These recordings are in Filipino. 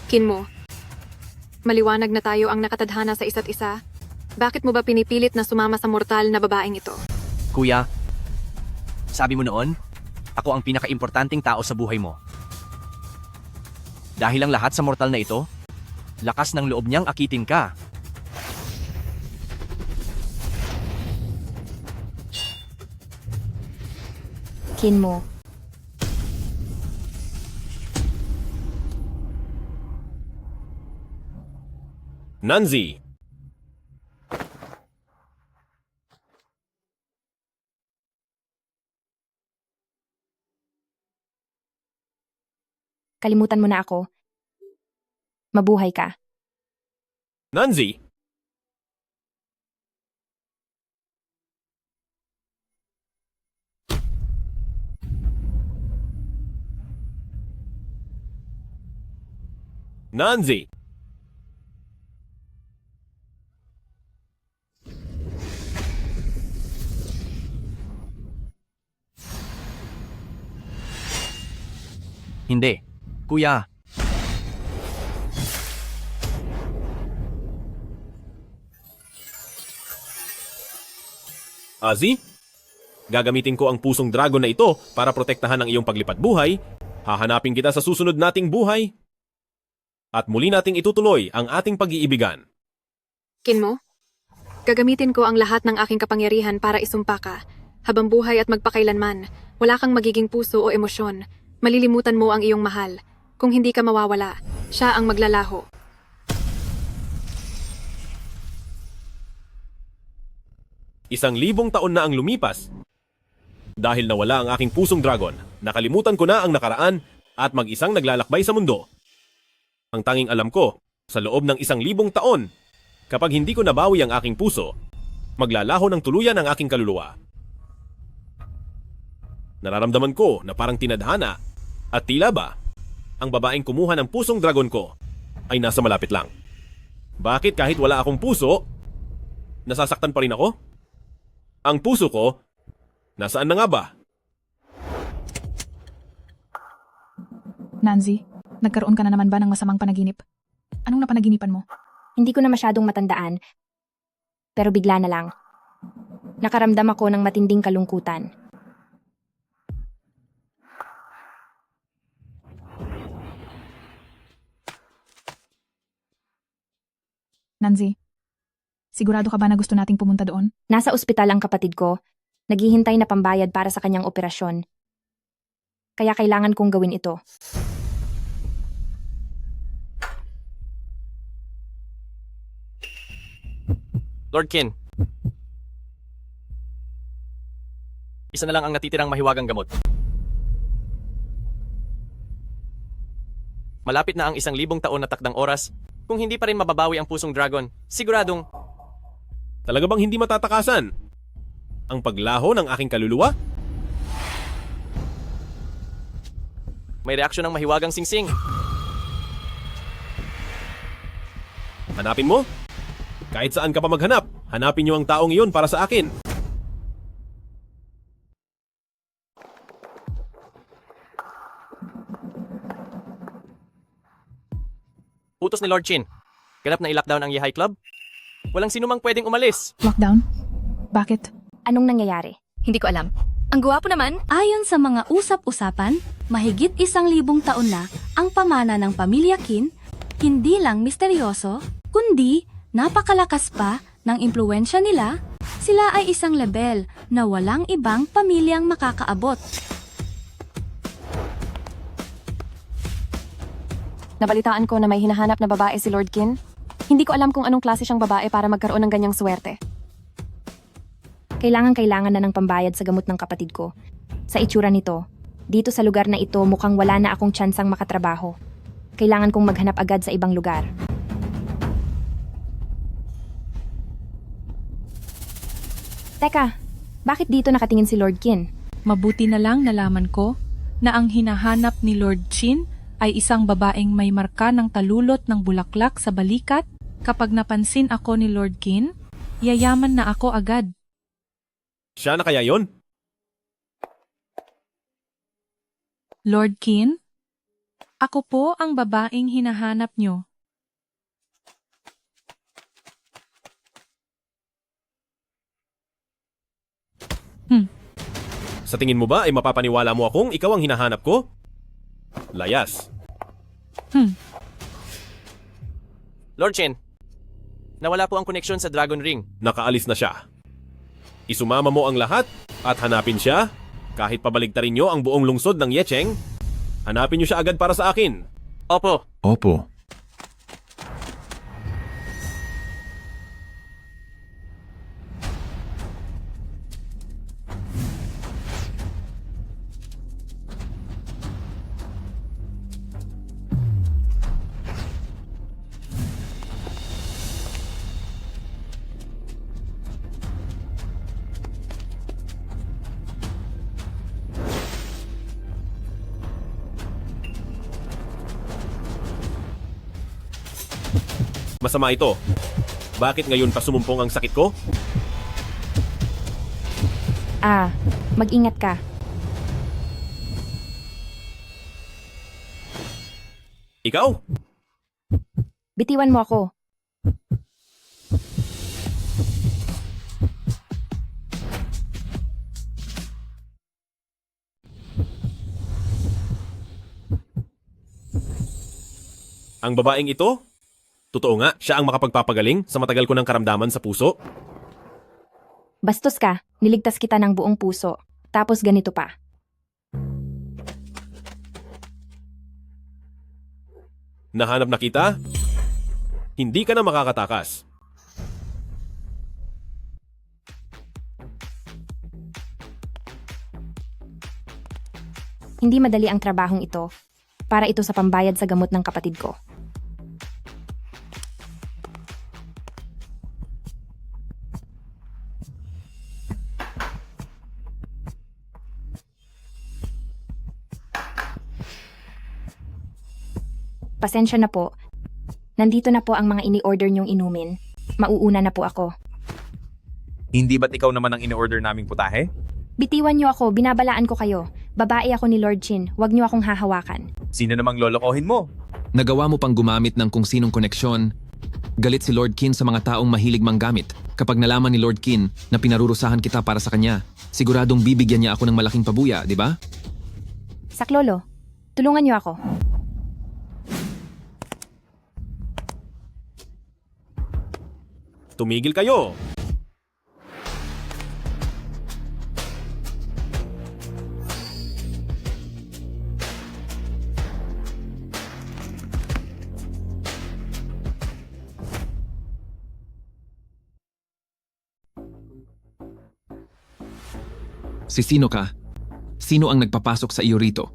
Kinmo, maliwanag na tayo ang nakatadhana sa isa't isa. Bakit mo ba pinipilit na sumama sa mortal na babaeng ito? Kuya, sabi mo noon, ako ang pinaka-importanting tao sa buhay mo. Dahil ang lahat sa mortal na ito, lakas ng loob niyang akitin ka. Kinmo, Nanzi! kalimutan mo na ako. Mabuhay ka. Nanzi! Nanzi! Hindi. Kuya, Azi? Gagamitin ko ang pusong dragon na ito para protektahan ang iyong paglipat buhay. Hahanapin kita sa susunod nating buhay. At muli nating itutuloy ang ating pag-iibigan. Kinmo, gagamitin ko ang lahat ng aking kapangyarihan para isumpa ka. Habang buhay at magpakailanman, wala kang magiging puso o emosyon. Malilimutan mo ang iyong mahal. Kung hindi ka mawawala, siya ang maglalaho. Isang libong taon na ang lumipas. Dahil nawala ang aking pusong dragon, nakalimutan ko na ang nakaraan at mag-isang naglalakbay sa mundo. Ang tanging alam ko, sa loob ng 1,000 taon, kapag hindi ko nabawi ang aking puso, maglalaho ng tuluyan ang aking kaluluwa. Nararamdaman ko na parang tinadhana at tila ba, ang babaeng kumuha ng pusong dragon ko ay nasa malapit lang. Bakit kahit wala akong puso, nasasaktan pa rin ako? Ang puso ko, nasaan na nga ba? Nanzi, nagkaroon ka na naman ba ng masamang panaginip? Anong napanaginipan mo? Hindi ko na masyadong matandaan. Pero bigla na lang. Nakaramdam ako ng matinding kalungkutan. Nanzi, sigurado ka ba na gusto nating pumunta doon? Nasa ospital ang kapatid ko. Naghihintay na pambayad para sa kanyang operasyon. Kaya kailangan kong gawin ito. Lord Kin. Isa na lang ang natitirang mahiwagang gamot. Malapit na ang 1,000 taon na takdang oras. Kung hindi pa rin mababawi ang pusong dragon, siguradong Talaga bang hindi matatakasan ang paglaho ng aking kaluluwa? may reaksyon ng mahiwagang singsing. Hanapin mo? Kahit saan ka pa maghanap, hanapin niyo ang taong iyon para sa akin. Utos ni Lord Chin. Ganap na i-lockdown ang Yehai Club. Walang sinumang pwedeng umalis. Lockdown? Bakit? Anong nangyayari? Hindi ko alam. Ang gwapo naman. Ayon sa mga usap-usapan, mahigit 1,000 taon na ang pamana ng pamilya Qin, hindi lang misteryoso, kundi napakalakas pa ng impluwensya nila. Sila ay isang level na walang ibang pamilyang makakaabot. Nabalitaan ko na may hinahanap na babae si Lord Kin. Hindi ko alam kung anong klase siyang babae para magkaroon ng ganyang swerte. Kailangan na ng pambayad sa gamot ng kapatid ko. Sa itsura nito, dito sa lugar na ito mukhang wala na akong tsansang makatrabaho. Kailangan kong maghanap agad sa ibang lugar. Teka, bakit dito nakatingin si Lord Qin? Mabuti na lang nalaman ko na ang hinahanap ni Lord Chin ay isang babaeng may marka ng talulot ng bulaklak sa balikat. Kapag napansin ako ni Lord Qin, yayaman na ako agad. Siya na kaya yon? Lord Qin, Ako po ang babaeng hinahanap nyo. Sa tingin mo ba ay mapapaniwala mo akong ikaw ang hinahanap ko? Layas. Lord Chin, nawala po ang koneksyon sa Dragon Ring. Nakaalis na siya. Isumama mo ang lahat at hanapin siya. Kahit pabaligtarin nyo ang buong lungsod ng Yecheng, hanapin nyo siya agad para sa akin. Opo. Opo. Masama ito. Bakit ngayon pa sumumpong ang sakit ko? Mag-ingat ka. Ikaw? Bitiwan mo ako. Ang babaeng ito? Totoo nga, siya ang makapagpapagaling sa matagal ko ng karamdaman sa puso. Bastos ka, niligtas kita ng buong puso. Tapos ganito pa. Nahanap na kita? Hindi ka na makakatakas. Hindi madali ang trabahong ito. Para ito sa pambayad sa gamot ng kapatid ko. Pasensya na po. Nandito na po ang mga ini-order niyong inumin. Mauuna na po ako. Hindi ba't ikaw naman ang in-order naming putahe? Bitiwan niyo ako, binabalaan ko kayo. Babae ako ni Lord Chin, huwag niyo akong hahawakan. Sino namang lolokohin mo? Nagawa mo pang gumamit ng kung sinong koneksyon. Galit si Lord Qin sa mga taong mahilig manggamit. Kapag nalaman ni Lord Qin na pinarurusahan kita para sa kanya, siguradong bibigyan niya ako ng malaking pabuya, di ba? Saklolo, tulungan niyo ako. Tumigil kayo! Si sino ka? Sino ang nagpapasok sa iyo rito?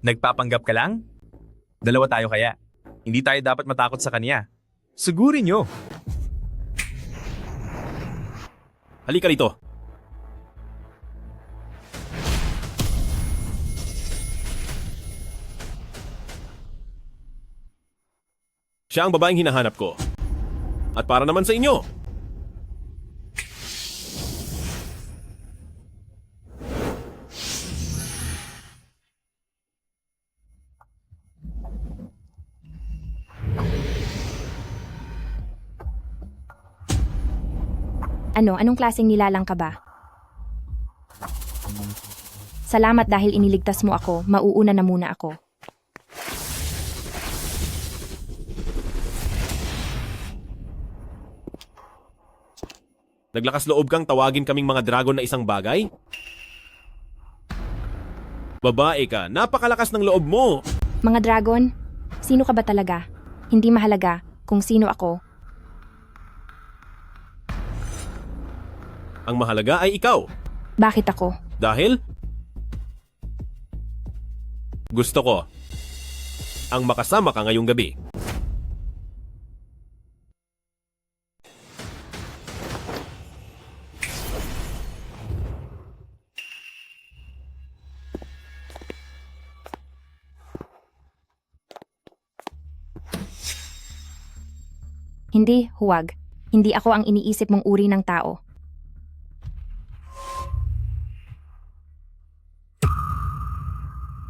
Nagpapanggap ka lang? Dalawa tayo kaya. Hindi tayo dapat matakot sa kanya. Sugurin nyo. Halika rito. Siya ang babaeng hinahanap ko. At para naman sa inyo. Anong klaseng nilalang ka ba? Salamat dahil iniligtas mo ako, mauuna na muna ako. Naglakas loob kang tawagin kaming mga dragon na isang bagay? Babae ka, napakalakas ng loob mo! Mga dragon, sino ka ba talaga? Hindi mahalaga kung sino ako. Ang mahalaga ay ikaw. Bakit ako? Dahil gusto ko ang makasama ka ngayong gabi. Hindi, huwag. Hindi ako ang iniisip mong uri ng tao.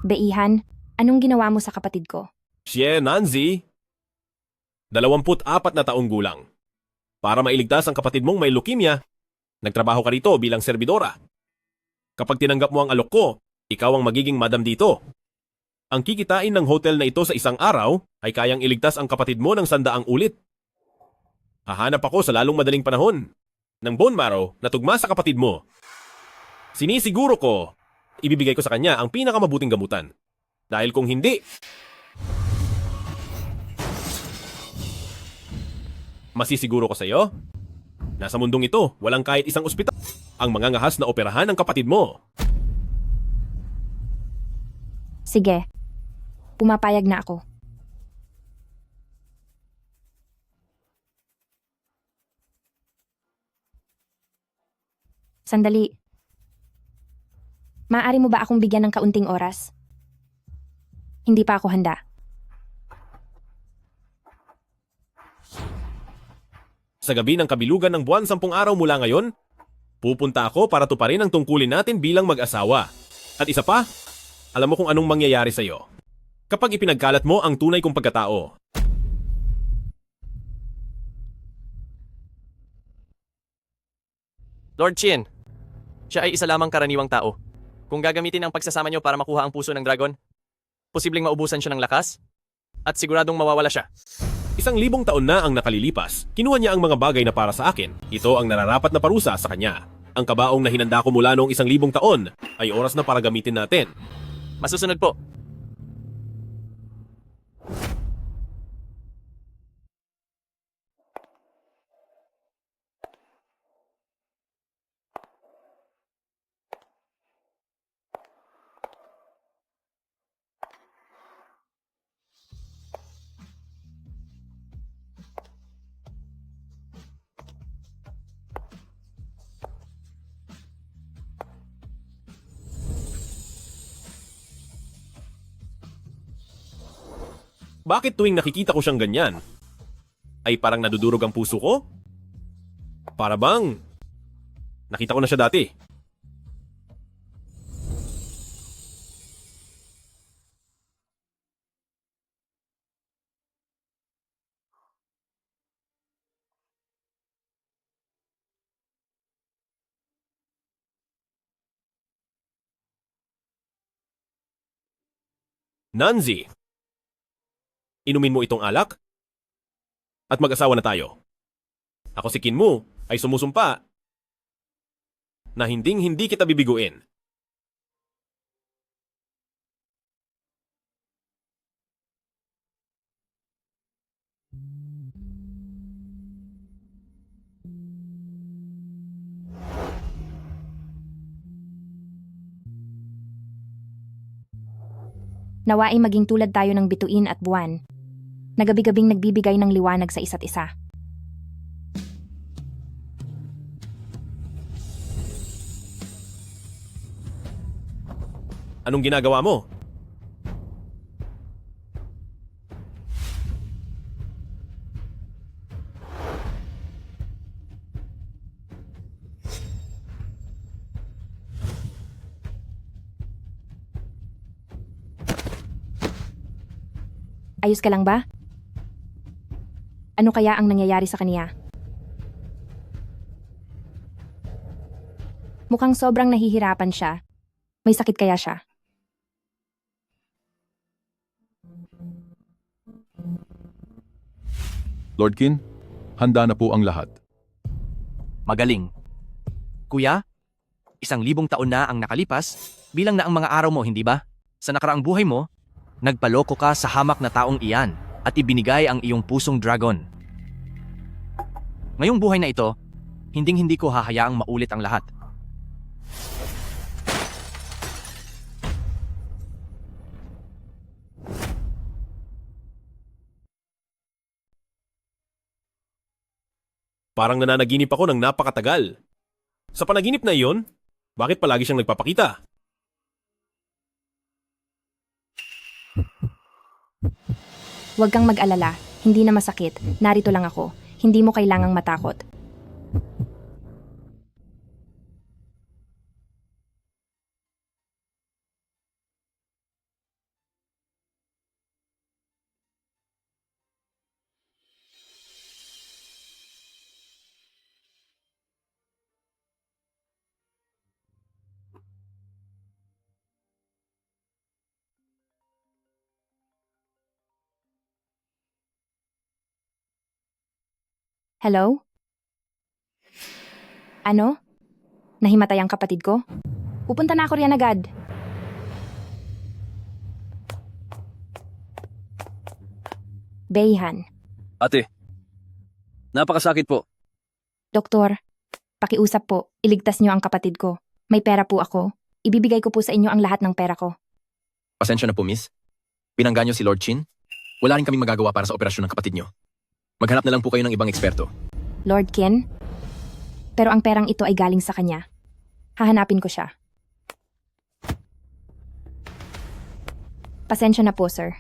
Beihan, anong ginawa mo sa kapatid ko? Siya, Nancy. 24 na taong gulang. Para mailigtas ang kapatid mong may leukemia, nagtrabaho ka rito bilang serbidora. Kapag tinanggap mo ang alok ko, ikaw ang magiging madam dito. Ang kikitain ng hotel na ito sa isang araw ay kayang iligtas ang kapatid mo ng 100 ulit. Hahanap ako sa lalong madaling panahon ng bone marrow na tugma sa kapatid mo. Sinisiguro ko, ibibigay ko sa kanya ang pinakamabuting gamutan. Dahil kung hindi, masisiguro ko sa iyo, nasa mundong ito, walang kahit isang ospital ang mangangahas na operahan ng kapatid mo. Sige, pumapayag na ako. Sandali. Maaari mo ba akong bigyan ng kaunting oras? Hindi pa ako handa. Sa gabi ng kabilugan ng buwan 10 araw mula ngayon, pupunta ako para tuparin ang tungkulin natin bilang mag-asawa. At isa pa, alam mo kung anong mangyayari sa iyo kapag ipinagkalat mo ang tunay kong pagkatao. Lord Chin, siya ay isa lamang karaniwang tao. Kung gagamitin ang pagsasama niyo para makuha ang puso ng dragon, posibleng maubusan siya ng lakas at siguradong mawawala siya. 1,000 taon na ang nakalilipas, kinuha niya ang mga bagay na para sa akin. Ito ang nararapat na parusa sa kanya. Ang kabaong na hinanda ko mula noong 1,000 taon ay oras na para gamitin natin. Masusunod po. Bakit tuwing nakikita ko siyang ganyan, ay parang nadudurog ang puso ko? Para bang nakita ko na siya dati. Nancy, inumin mo itong alak at mag-asawa na tayo. Ako si Kinmu ay sumusumpa na hinding-hindi kita bibiguin. Nawa ay maging tulad tayo ng bituin at buwan, na gabi-gabing nagbibigay ng liwanag sa isa't isa. Anong ginagawa mo? Ayos ka lang ba? Ano kaya ang nangyayari sa kaniya? Mukhang sobrang nahihirapan siya. May sakit kaya siya? Lord Kin, handa na po ang lahat. Magaling. Kuya, 1,000 taon na ang nakalipas, bilang na ang mga araw mo, hindi ba? Sa nakaraang buhay mo, nagpaloko ka sa hamak na taong iyan at ibinigay ang iyong pusong dragon. Ngayong buhay na ito, hinding-hindi ko hahayaang maulit ang lahat. Parang nananaginip ako ng napakatagal. Sa panaginip na iyon, bakit palagi siyang nagpapakita? Huwag kang mag-alala, hindi na masakit. Narito lang ako. Hindi mo kailangang matakot. Hello? Ano? Nahimatay ang kapatid ko? Pupunta na ako riyan agad. Beyhan. Ate, napakasakit po. Doktor, pakiusap po, iligtas niyo ang kapatid ko. May pera po ako. Ibibigay ko po sa inyo ang lahat ng pera ko. Pasensya na po, miss. Binangga niyo si Lord Chin? Wala rin kaming magagawa para sa operasyon ng kapatid niyo. Maghanap na lang po kayo ng ibang eksperto. Lord Ken? Pero ang perang ito ay galing sa kanya. Hahanapin ko siya. Pasensya na po, sir.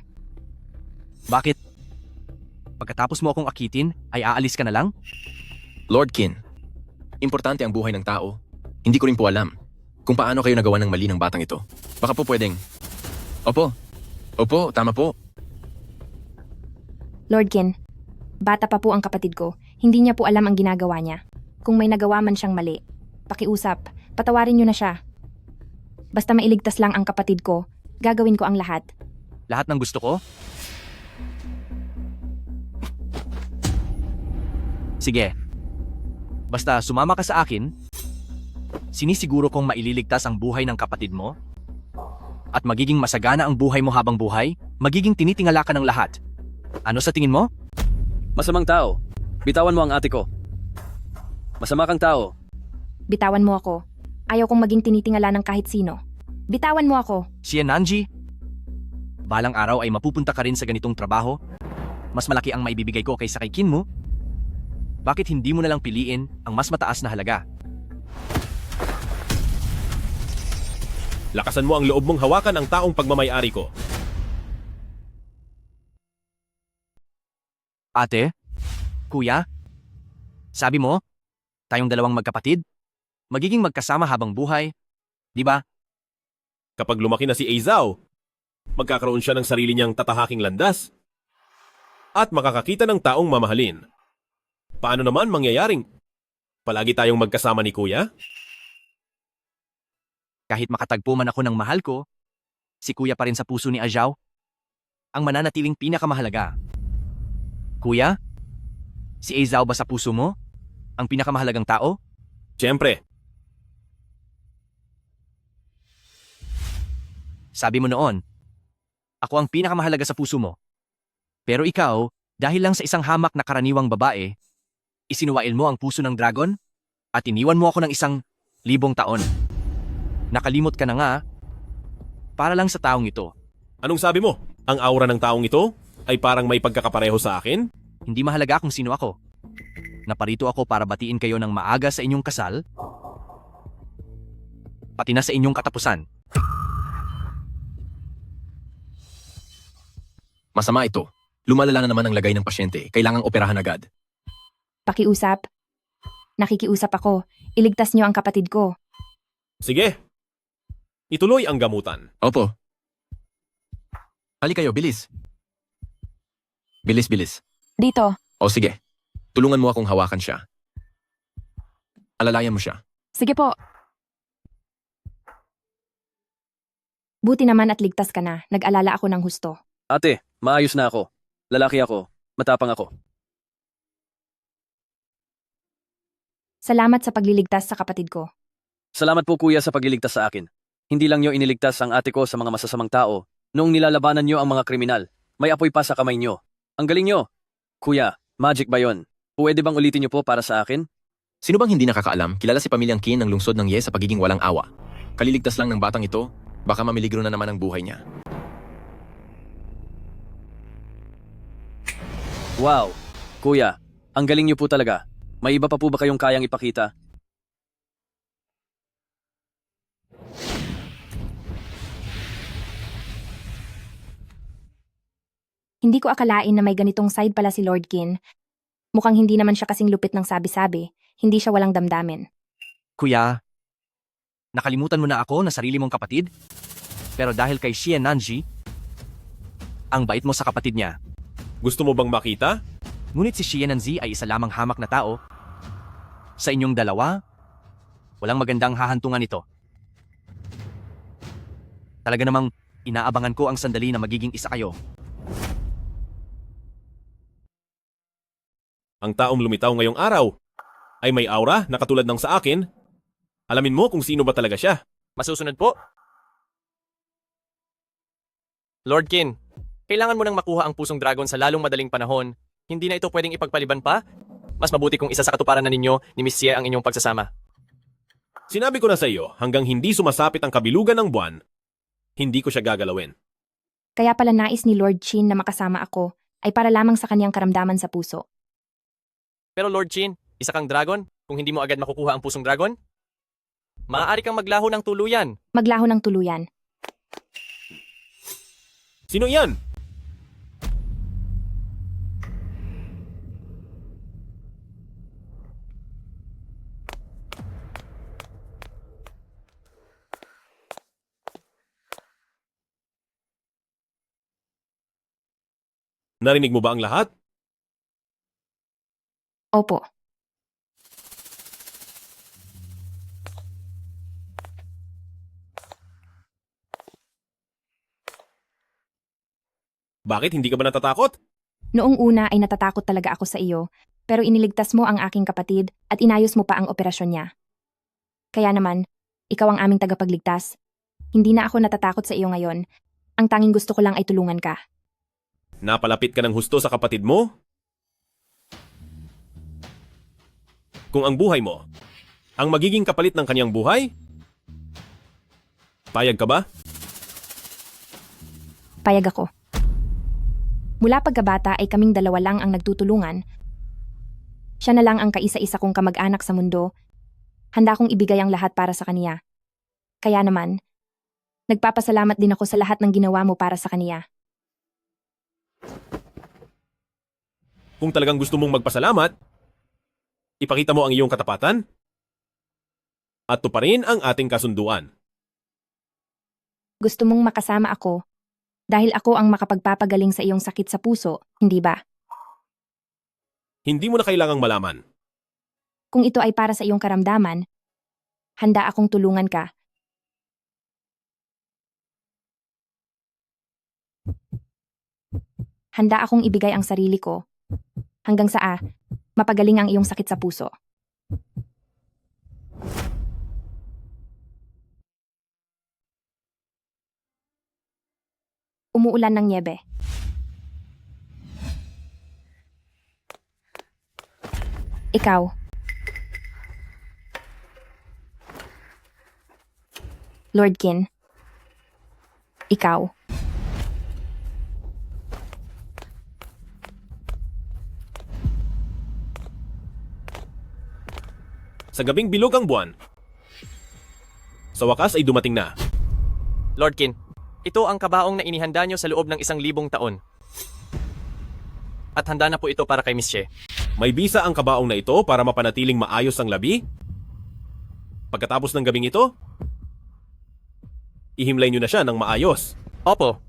Bakit? Pagkatapos mo akong akitin, ay aalis ka na lang? Lord Kin, importante ang buhay ng tao. Hindi ko rin po alam kung paano kayo nagawa ng mali ng batang ito. Baka po pwedeng... Opo, tama po. Lord Ken, bata pa po ang kapatid ko. Hindi niya po alam ang ginagawa niya. Kung may nagawa man siyang mali, pakiusap, patawarin niyo na siya. Basta mailigtas lang ang kapatid ko, gagawin ko ang lahat. Lahat ng gusto ko? Sige. Basta sumama ka sa akin, sinisiguro kong maililigtas ang buhay ng kapatid mo at magiging masagana ang buhay mo habang buhay, magiging tinitingala ka ng lahat. Ano sa tingin mo? Masamang tao. Bitawan mo ang ate ko. Masama kang tao. Bitawan mo ako. Ayaw kong maging tinitingala ng kahit sino. Bitawan mo ako. Si Nanji, balang araw ay mapupunta ka rin sa ganitong trabaho. Mas malaki ang maibibigay ko kaysa kay Kin mo. Bakit hindi mo na lang piliin ang mas mataas na halaga? Lakasan mo ang loob mong hawakan ang taong pagmamayari ko. Ate? Kuya? Sabi mo, tayong dalawang magkapatid? Magiging magkasama habang buhay, di ba? Kapag lumaki na si Aizao, magkakaroon siya ng sarili niyang tatahaking landas at makakakita ng taong mamahalin. Paano naman mangyayaring palagi tayong magkasama ni Kuya? Kahit makatagpo man ako ng mahal ko, si Kuya pa rin sa puso ni Aizao ang mananatiling pinakamahalaga. Kuya? Si Aizao ba sa puso mo ang pinakamahalagang tao? Siyempre. Sabi mo noon, ako ang pinakamahalaga sa puso mo. Pero ikaw, dahil lang sa isang hamak na karaniwang babae, isinuwail mo ang puso ng dragon at iniwan mo ako ng 1,000 taon. Nakalimot ka na nga para lang sa taong ito. Anong sabi mo? Ang aura ng taong ito ay parang may pagkakapareho sa akin? Hindi mahalaga kung sino ako. Naparito ako para batiin kayo ng maaga sa inyong kasal, pati na sa inyong katapusan. Masama ito. Lumalala na naman ang lagay ng pasyente. Kailangang operahan agad. Pakiusap. Nakikiusap ako. Iligtas niyo ang kapatid ko. Sige. Ituloy ang gamutan. Opo. Hali kayo, bilis. Bilis. Dito. O sige. Tulungan mo akong hawakan siya. Alalayan mo siya. Sige po. Buti naman at ligtas ka na. Nag-alala ako ng husto. Ate, maayos na ako. Lalaki ako. Matapang ako. Salamat sa pagliligtas sa kapatid ko. Salamat po kuya sa pagliligtas sa akin. Hindi lang nyo iniligtas ang ate ko sa mga masasamang tao. Noong nilalabanan nyo ang mga kriminal, may apoy pa sa kamay nyo. Ang galing nyo. Kuya, magic ba yon? Pwede bang ulitin nyo po para sa akin? Sino bang hindi nakakaalam, kilala si pamilyang Qin ng lungsod ng Ye sa pagiging walang awa. Kaliligtas lang ng batang ito, baka mamiligro na naman ang buhay niya. Wow. Kuya, ang galing nyo po talaga. May iba pa po ba kayong kayang ipakita? Hindi ko akalain na may ganitong side pala si Lord Kin. Mukhang hindi naman siya kasing lupit ng sabi-sabi. Hindi siya walang damdamin. Kuya, nakalimutan mo na ako na sarili mong kapatid? Pero dahil kay Xie Nanji, ang bait mo sa kapatid niya. Gusto mo bang makita? Ngunit si Xie Nanji ay isa lamang hamak na tao. Sa inyong dalawa, walang magandang hahantungan ito. Talaga namang inaabangan ko ang sandali na magiging isa kayo. Ang taong lumitaw ngayong araw ay may aura na katulad ng sa akin. Alamin mo kung sino ba talaga siya. Masusunod po. Lord Kin, kailangan mo nang makuha ang pusong dragon sa lalong madaling panahon. Hindi na ito pwedeng ipagpaliban pa. Mas mabuti kung isa sa katuparan na ninyo ni Miss Xie ang inyong pagsasama. Sinabi ko na sa iyo, hanggang hindi sumasapit ang kabilugan ng buwan, hindi ko siya gagalawin. Kaya pala nais ni Lord Qin na makasama ako ay para lamang sa kanyang karamdaman sa puso. Pero Lord Qin, isa kang dragon. Kung hindi mo agad makukuha ang pusong dragon, maaari kang maglaho ng tuluyan. Maglaho ng tuluyan. Sino yan? Narinig mo ba ang lahat? Opo. Bakit hindi ka ba natatakot? Noong una ay natatakot talaga ako sa iyo, pero iniligtas mo ang aking kapatid at inayos mo pa ang operasyon niya. Kaya naman, ikaw ang aming tagapagligtas. Hindi na ako natatakot sa iyo ngayon. Ang tanging gusto ko lang ay tulungan ka. Napalapit ka ng husto sa kapatid mo? Kung ang buhay mo, ang magiging kapalit ng kanyang buhay? Payag ka ba? Payag ako. Mula pagkabata ay kaming dalawa lang ang nagtutulungan. Siya na lang ang kaisa-isa kong kamag-anak sa mundo. Handa kong ibigay ang lahat para sa kaniya. Kaya naman, nagpapasalamat din ako sa lahat ng ginawa mo para sa kaniya. Kung talagang gusto mong magpasalamat, ipakita mo ang iyong katapatan at tuparin ang ating kasunduan. Gusto mong makasama ako dahil ako ang makapagpapagaling sa iyong sakit sa puso, hindi ba? Hindi mo na kailangang malaman. Kung ito ay para sa iyong karamdaman, handa akong tulungan ka. Handa akong ibigay ang sarili ko hanggang sa mapagaling ang iyong sakit sa puso. Umuulan ng nyebe. Ikaw. Lord Qin. Ikaw. Sa gabing bilog ang buwan, sa wakas ay dumating na. Lord Qin, ito ang kabaong na inihanda nyo sa loob ng 1,000 taon. At handa na po ito para kay Miss Xie. May bisa ang kabaong na ito para mapanatiling maayos ang labi? Pagkatapos ng gabing ito, ihimlay nyo na siya ng maayos. Opo.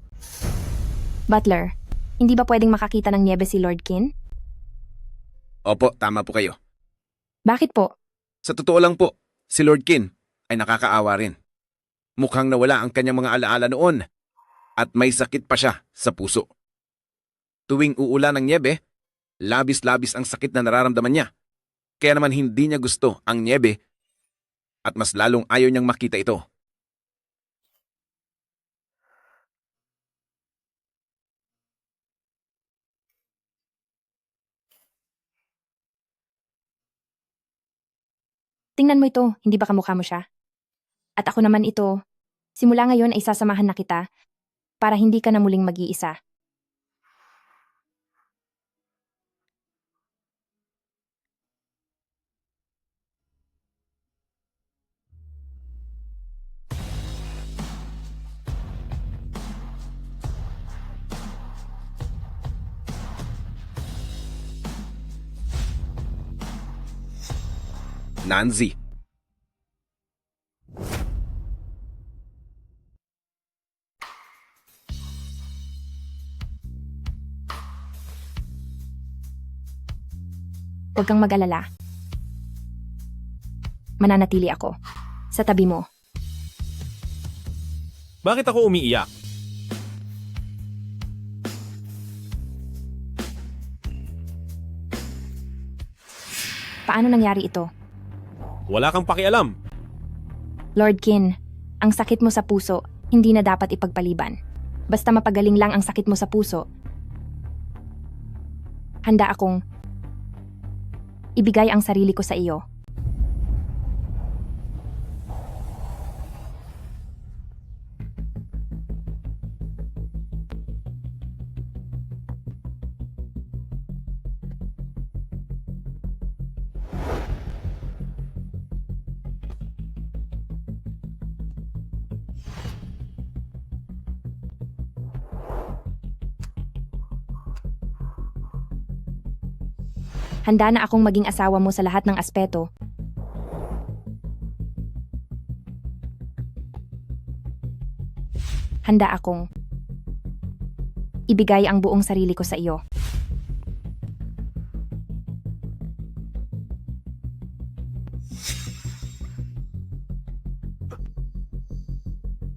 Butler, hindi ba pwedeng makakita ng nyebe si Lord Qin? Opo, tama po kayo. Bakit po? Sa totoo lang po, si Lord Qin ay nakakaawa rin. Mukhang nawala ang kanyang mga alaala noon at may sakit pa siya sa puso. Tuwing uulan ng nyebe, labis-labis ang sakit na nararamdaman niya. Kaya naman hindi niya gusto ang nyebe at mas lalong ayaw niyang makita ito. Tingnan mo ito, hindi ba kamukha mo siya? At ako naman ito, simula ngayon ay sasamahan na kita para hindi ka na muling mag-iisa. Nanzi. Huwag kang mag-alala. Mananatili ako sa tabi mo. Bakit ako umiiyak? Paano nangyari ito? Wala kang pakialam. Lord Kin, ang sakit mo sa puso, hindi na dapat ipagpaliban. Basta mapagaling lang ang sakit mo sa puso. Handa akong ibigay ang sarili ko sa iyo. Handa na akong maging asawa mo sa lahat ng aspeto. Handa akong ibigay ang buong sarili ko sa iyo.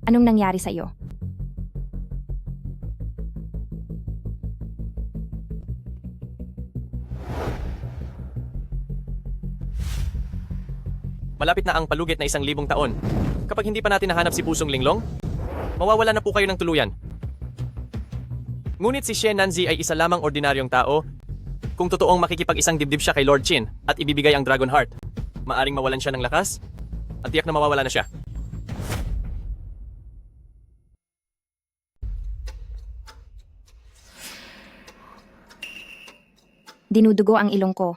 Anong nangyari sa iyo? Malapit na ang palugit na 1,000 taon. Kapag hindi pa natin nahanap si Pusong Linglong, mawawala na po kayo ng tuluyan. Ngunit si Xie Nanzi ay isa lamang ordinaryong tao. Kung totoong makikipag-isang dibdib siya kay Lord Qin at ibibigay ang Dragon Heart, maaring mawalan siya ng lakas at tiyak na mawawala na siya. Dinudugo ang ilong ko.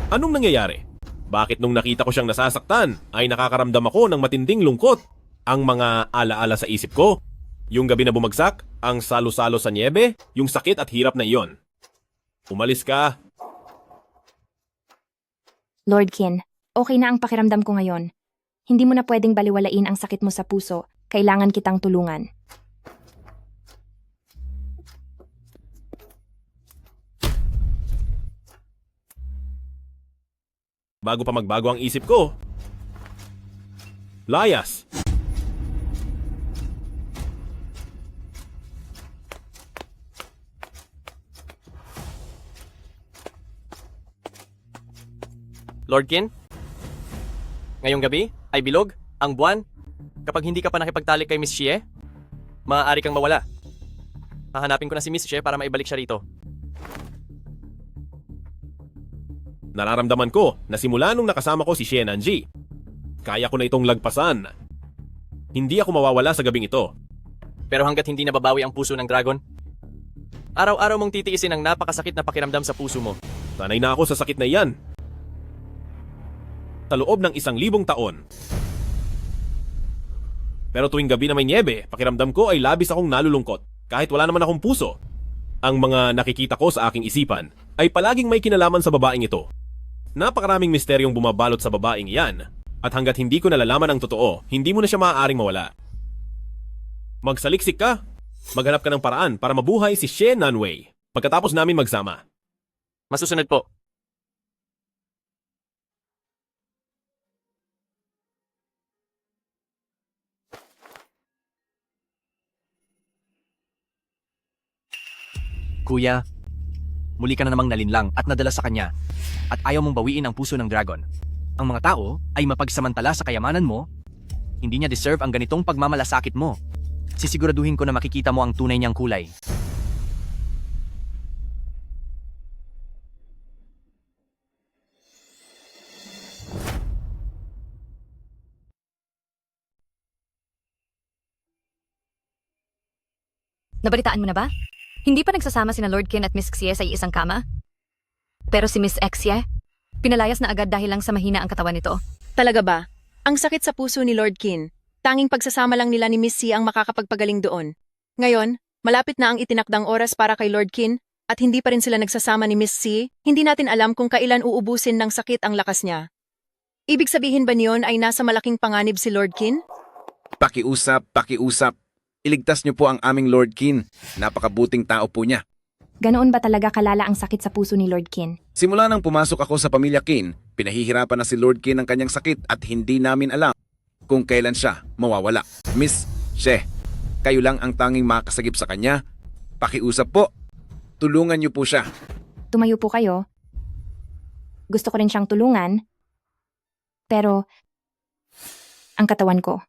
Anong nangyayari? Bakit nung nakita ko siyang nasasaktan ay nakakaramdam ako ng matinding lungkot? Ang mga alaala sa isip ko, yung gabi na bumagsak, ang salo-salo sa niebe, yung sakit at hirap na iyon. Umalis ka. Lord Qin, okay na ang pakiramdam ko ngayon. Hindi mo na pwedeng baliwalain ang sakit mo sa puso. Kailangan kitang tulungan. Bago pa magbago ang isip ko. Layas! Lord Qin, ngayong gabi ay bilog ang buwan. Kapag hindi ka pa nakipagtalik kay Miss Xie, maaari kang mawala. Hahanapin ko na si Miss Xie para maibalik siya rito. Nararamdaman ko na simula nung nakasama ko si Xie Nanji, kaya ko na itong lagpasan. Hindi ako mawawala sa gabing ito. Pero hanggat hindi nababawi ang puso ng dragon, araw-araw mong titiisin ang napakasakit na pakiramdam sa puso mo. Sanay na ako sa sakit na iyan. Sa loob ng 1,000 taon. Pero tuwing gabi na may niebe, pakiramdam ko ay labis akong nalulungkot kahit wala naman akong puso. Ang mga nakikita ko sa aking isipan ay palaging may kinalaman sa babaeng ito. Napakaraming misteryong bumabalot sa babaeng iyan at hanggat hindi ko nalalaman ang totoo, hindi mo na siya maaaring mawala. Magsaliksik ka. Maghanap ka ng paraan para mabuhay si Xie Nanwei pagkatapos namin magsama. Masusunod po. Kuya, muli ka na namang nalinlang at nadala sa kanya at ayaw mong bawiin ang puso ng dragon. Ang mga tao ay mapagsamantala sa kayamanan mo. Hindi niya deserve ang ganitong pagmamalasakit mo. Sisiguraduhin ko na makikita mo ang tunay niyang kulay. Nabalitaan mo na ba? Hindi pa nagsasama sina Lord Qin at Miss Xie sa isang kama? Pero si Miss Xie, pinalayas na agad dahil lang sa mahina ang katawan nito. Talaga ba? Ang sakit sa puso ni Lord Qin. Tanging pagsasama lang nila ni Miss Xie ang makakapagpagaling doon. Ngayon, malapit na ang itinakdang oras para kay Lord Qin at hindi pa rin sila nagsasama ni Miss Xie, hindi natin alam kung kailan uubusin ng sakit ang lakas niya. Ibig sabihin ba niyon ay nasa malaking panganib si Lord Qin? Pakiusap, pakiusap. Iligtas niyo po ang aming Lord Qin. Napakabuting tao po niya. Ganoon ba talaga kalala ang sakit sa puso ni Lord Qin? Simula nang pumasok ako sa pamilya Qin, pinahihirapan na si Lord Qin ng kanyang sakit at hindi namin alam kung kailan siya mawawala. Miss Xie, Kayo lang ang tanging makasagip sa kanya. Pakiusap po. Tulungan niyo po siya. Tumayo po kayo. Gusto ko rin siyang tulungan. Pero, ang katawan ko.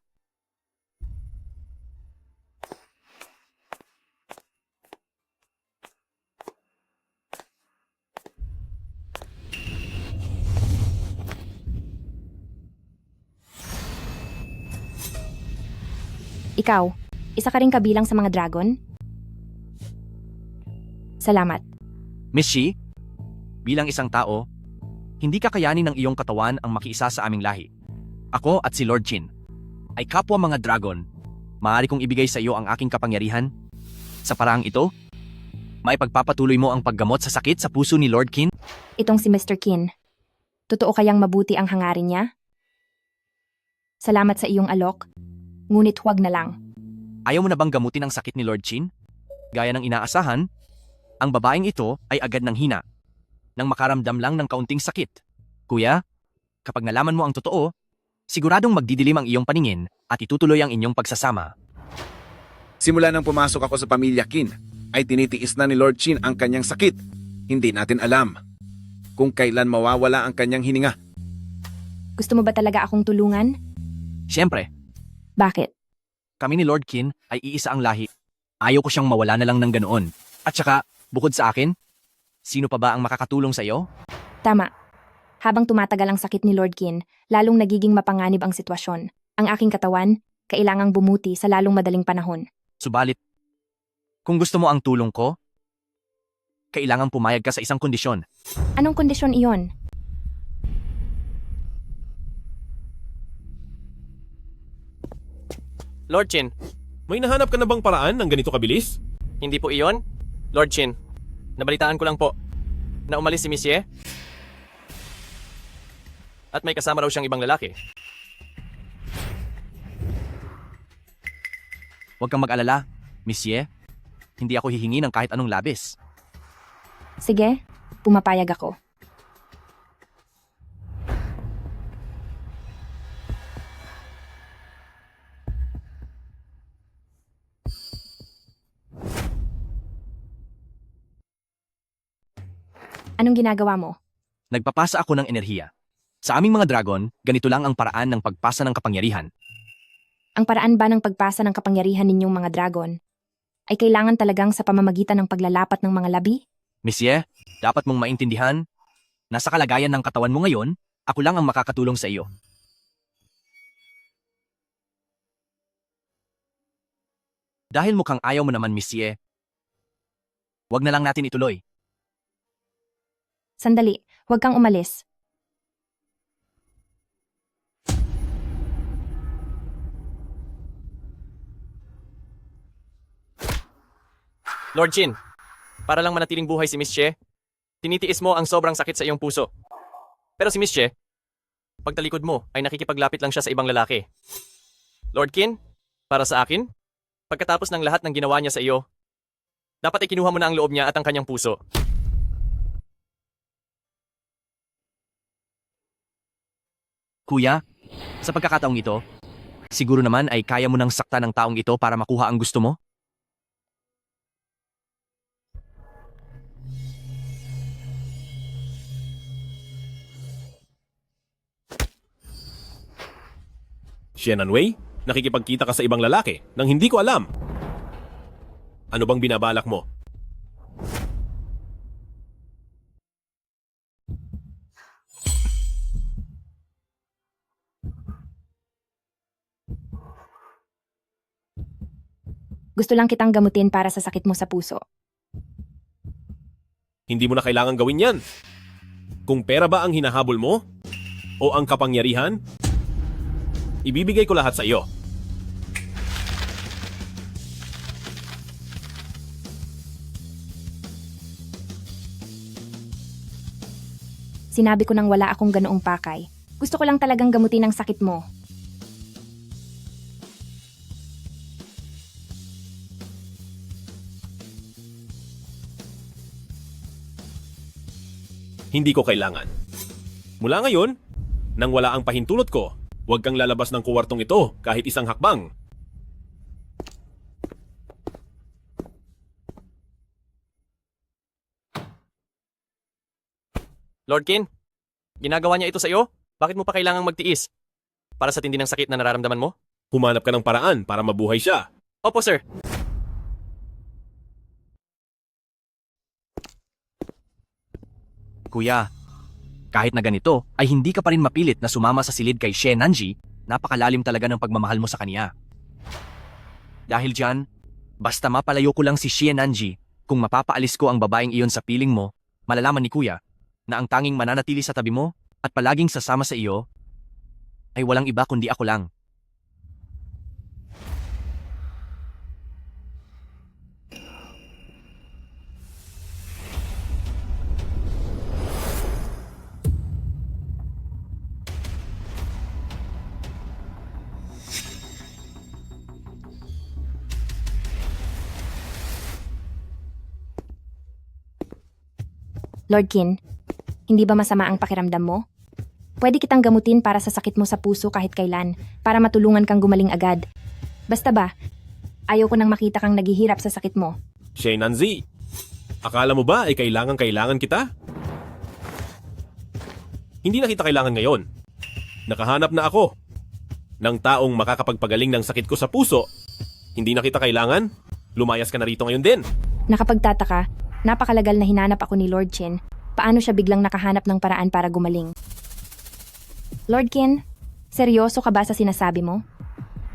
Ikaw, isa ka rin kabilang sa mga dragon? Salamat. Miss Shi, bilang isang tao, hindi kakayanin ng iyong katawan ang makiisa sa aming lahi. Ako at si Lord Qin ay kapwa mga dragon. Maaari kong ibigay sa iyo ang aking kapangyarihan. Sa paraang ito, maipagpapatuloy mo ang paggamot sa sakit sa puso ni Lord Qin. Itong si Mr. Qin. Totoo kayang mabuti ang hangarin niya? Salamat sa iyong alok, ngunit huwag na lang. Ayaw mo na bang gamutin ang sakit ni Lord Qin? Gaya ng inaasahan, ang babaeng ito ay agad ng hina, nang makaramdam lang ng kaunting sakit. Kuya, kapag nalaman mo ang totoo, siguradong magdidilim ang iyong paningin at itutuloy ang inyong pagsasama. Simula nang pumasok ako sa pamilya Qin, ay tinitiis na ni Lord Qin ang kanyang sakit. Hindi natin alam kung kailan mawawala ang kanyang hininga. Gusto mo ba talaga akong tulungan? Siyempre, Bakit? kami ni Lord Qin ay iisa ang lahi. Ayaw ko siyang mawala na lang ng ganoon. At saka, bukod sa akin, sino pa ba ang makakatulong sa iyo? Tama. Habang tumatagal ang sakit ni Lord Qin, lalong nagiging mapanganib ang sitwasyon. Ang aking katawan, kailangang bumuti sa lalong madaling panahon. Subalit, kung gusto mo ang tulong ko, kailangang pumayag ka sa isang kondisyon. Anong kondisyon iyon? Lord Qin, May nahanap ka na bang paraan ng ganito kabilis? hindi po iyon? Lord Qin, nabalitaan ko lang po na umalis si Miss Ye. At may kasama raw siyang ibang lalaki. Huwag kang mag-alala, Miss Ye. Hindi ako hihingi ng kahit anong labis. Sige, pumapayag ako. Anong ginagawa mo? Nagpapasa ako ng enerhiya. Sa aming mga dragon, ganito lang ang paraan ng pagpasa ng kapangyarihan. Ang paraan ba ng pagpasa ng kapangyarihan ninyong mga dragon ay kailangan talagang sa pamamagitan ng paglalapat ng mga labi? Miss Ye, dapat mong maintindihan, nasa kalagayan ng katawan mo ngayon, ako lang ang makakatulong sa iyo. Dahil mukhang ayaw mo naman, Miss Ye, wag na lang natin ituloy. Sandali, huwag kang umalis. Lord Qin, para lang manatiling buhay si Miss Che, tinitiis mo ang sobrang sakit sa iyong puso. Pero si Miss Che, pagtalikod mo ay nakikipaglapit lang siya sa ibang lalaki. Lord Qin, para sa akin, pagkatapos ng lahat ng ginawa niya sa iyo, dapat ay kinuha mo na ang loob niya at ang kanyang puso. Kuya, sa pagkakataong ito, siguro naman ay kaya mo nang saktan ng taong ito para makuha ang gusto mo? Shannon Wei, nakikipagkita ka sa ibang lalaki nang hindi ko alam. Ano bang binabalak mo? Gusto lang kitang gamutin para sa sakit mo sa puso. Hindi mo na kailangan gawin yan. Kung pera ba ang hinahabol mo? O ang kapangyarihan? Ibibigay ko lahat sa iyo. Sinabi ko nang wala akong ganoong pakay. Gusto ko lang talagang gamutin ang sakit mo. Hindi ko kailangan. Mula ngayon, nang wala ang pahintulot ko, huwag kang lalabas ng kuwartong ito kahit isang hakbang. Lord Kin, ginagawa niya ito sa iyo? Bakit mo pa kailangang magtiis? Para sa tindi ng sakit na nararamdaman mo? Humanap ka ng paraan para mabuhay siya. Opo, sir. Kuya, kahit na ganito, ay hindi ka pa rin mapilit na sumama sa silid kay Xie Nanji, napakalalim talaga ng pagmamahal mo sa kanya. Dahil dyan, basta mapalayo ko lang si Xie Nanji, kung mapapaalis ko ang babaeng iyon sa piling mo, malalaman ni Kuya na ang tanging mananatili sa tabi mo at palaging sasama sa iyo ay walang iba kundi ako lang. Lord Qin, hindi ba masama ang pakiramdam mo? Pwede kitang gamutin para sa sakit mo sa puso kahit kailan, para matulungan kang gumaling agad. Basta ba, ayaw ko nang makita kang naghihirap sa sakit mo. Xie Nanzi, akala mo ba ay kailangan kita? Hindi na kita kailangan ngayon. Nakahanap na ako ng taong makakapagpagaling ng sakit ko sa puso. Hindi na kita kailangan? Lumayas ka na rito ngayon din. Nakapagtataka, napakalagal na hinanap ako ni Lord Qin. Paano siya biglang nakahanap ng paraan para gumaling? Lord Qin, seryoso ka ba sa sinasabi mo?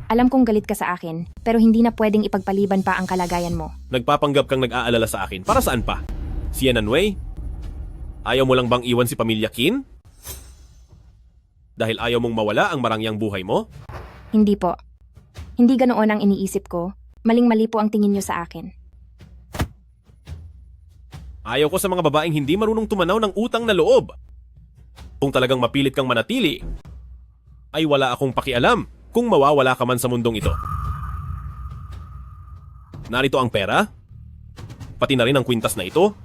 Alam kong galit ka sa akin, pero hindi na pwedeng ipagpaliban pa ang kalagayan mo. Nagpapanggap kang nag-aalala sa akin. Para saan pa? Si Yananwei? Ayaw mo lang bang iwan si Pamilya Qin? Dahil ayaw mong mawala ang marangyang buhay mo? Hindi po. Hindi ganoon ang iniisip ko. Maling-mali po ang tingin niyo sa akin. Ayaw ko sa mga babaeng hindi marunong tumanaw ng utang na loob. Kung talagang mapilit kang manatili, ay wala akong pakialam kung mawawala ka man sa mundong ito. Narito ang pera, pati na rin ang kwintas na ito.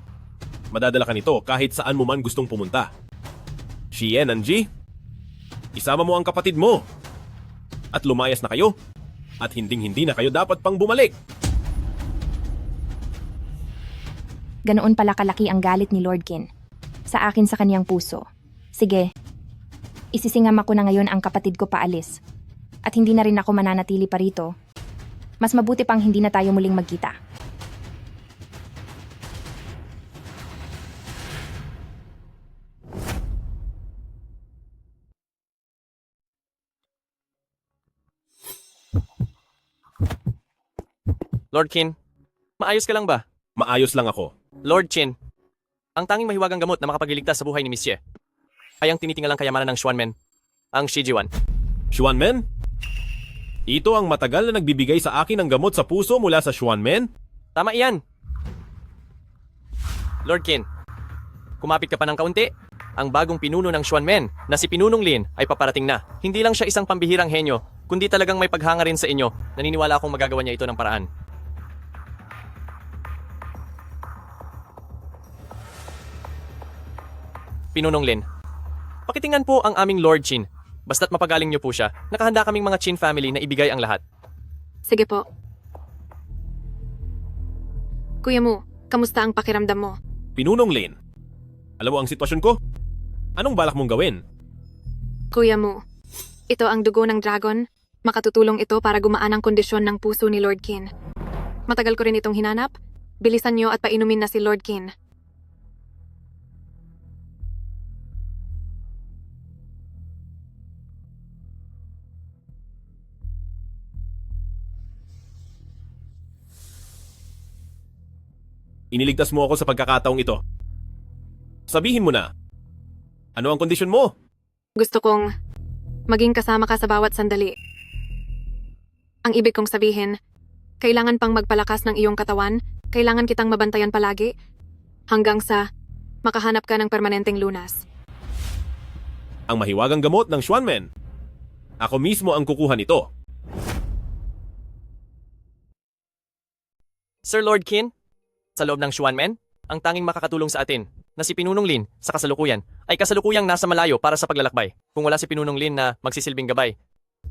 Madadala ka nito kahit saan mo man gustong pumunta. Xie Nanji, isama mo ang kapatid mo at lumayas na kayo at hinding-hindi na kayo dapat pang bumalik. Ganoon pala kalaki ang galit ni Lord Qin. Sa akin sa kaniyang puso. Sige, isisingam ako na ngayon ang kapatid ko paalis. At hindi na rin ako mananatili pa rito. Mas mabuti pang hindi na tayo muling magkita. Lord Qin, maayos ka lang ba? Maayos lang ako. Lord Qin, ang tanging mahiwagang gamot na makapagliligtas sa buhay ni Miss Xie ay ang tinitingalang kayamanan ng Xuanmen, ang Shijiwan. Xuanmen? Ito ang matagal na nagbibigay sa akin ng gamot sa puso mula sa Xuanmen? Tama iyan. Lord Qin, kumapit ka pa ng kaunti. Ang bagong pinuno ng Xuanmen na si Pinunong Lin ay paparating na. Hindi lang siya isang pambihirang henyo, kundi talagang may paghanga rin sa inyo. Naniniwala akong magagawa niya ito ng paraan. Pinunong Lin, pakitingnan po ang aming Lord Qin. Basta't mapagaling niyo po siya, nakahanda kaming mga Qin family na ibigay ang lahat. Sige po. Kuya Mu, kamusta ang pakiramdam mo? Pinunong Lin, alam mo ang sitwasyon ko? Anong balak mong gawin? Kuya Mu, ito ang dugo ng dragon. Makatutulong ito para gumaan ang kondisyon ng puso ni Lord Qin. Matagal ko rin itong hinanap. Bilisan niyo at painumin na si Lord Qin. Iniligtas mo ako sa pagkakataong ito. Sabihin mo na, ano ang kondisyon mo? Gusto kong maging kasama ka sa bawat sandali. Ang ibig kong sabihin, kailangan pang magpalakas ng iyong katawan, kailangan kitang mabantayan palagi, hanggang sa makahanap ka ng permanenteng lunas. Ang mahiwagang gamot ng Xuanmen. Ako mismo ang kukuha nito. Sir Lord Qin, sa loob ng Xuanmen, ang tanging makakatulong sa atin na si Pinunong Lin sa kasalukuyan ay kasalukuyang nasa malayo para sa paglalakbay. Kung wala si Pinunong Lin na magsisilbing gabay,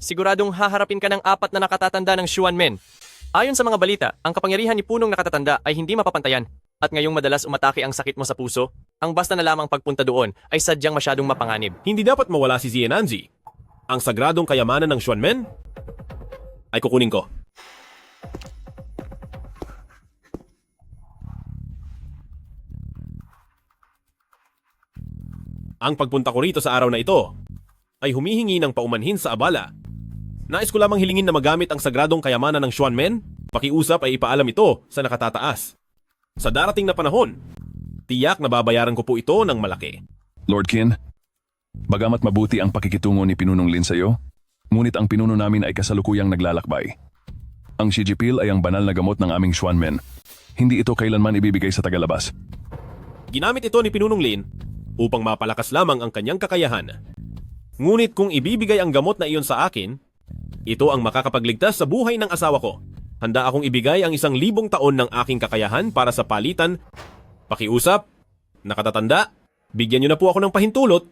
siguradong haharapin ka ng 4 na nakatatanda ng Xuanmen. Ayon sa mga balita, ang kapangyarihan ni punong nakatatanda ay hindi mapapantayan at ngayong madalas umatake ang sakit mo sa puso. Ang basta na lamang pagpunta doon ay sadyang masyadong mapanganib. Hindi dapat mawala si Zienanzi. Ang sagradong kayamanan ng Xuanmen ay kukunin ko. Ang pagpunta ko rito sa araw na ito ay humihingi ng paumanhin sa abala. Nais ko lamang hilingin na magamit ang sagradong kayamanan ng Xuanmen. Pakiusap ay ipaalam ito sa nakatataas. Sa darating na panahon, tiyak na babayaran ko po ito ng malaki. Lord Qin, bagamat mabuti ang pakikitungo ni Pinunong Lin sa iyo, ngunit ang pinuno namin ay kasalukuyang naglalakbay. Ang Shijipil ay ang banal na gamot ng aming Xuanmen. Hindi ito kailanman ibibigay sa tagalabas. Ginamit ito ni Pinunong Lin upang mapalakas lamang ang kanyang kakayahan. Ngunit kung ibibigay ang gamot na iyon sa akin, ito ang makakapagligtas sa buhay ng asawa ko. Handa akong ibigay ang 1,000 taon ng aking kakayahan para sa palitan. Pakiusap, nakatatanda, bigyan niyo na po ako ng pahintulot.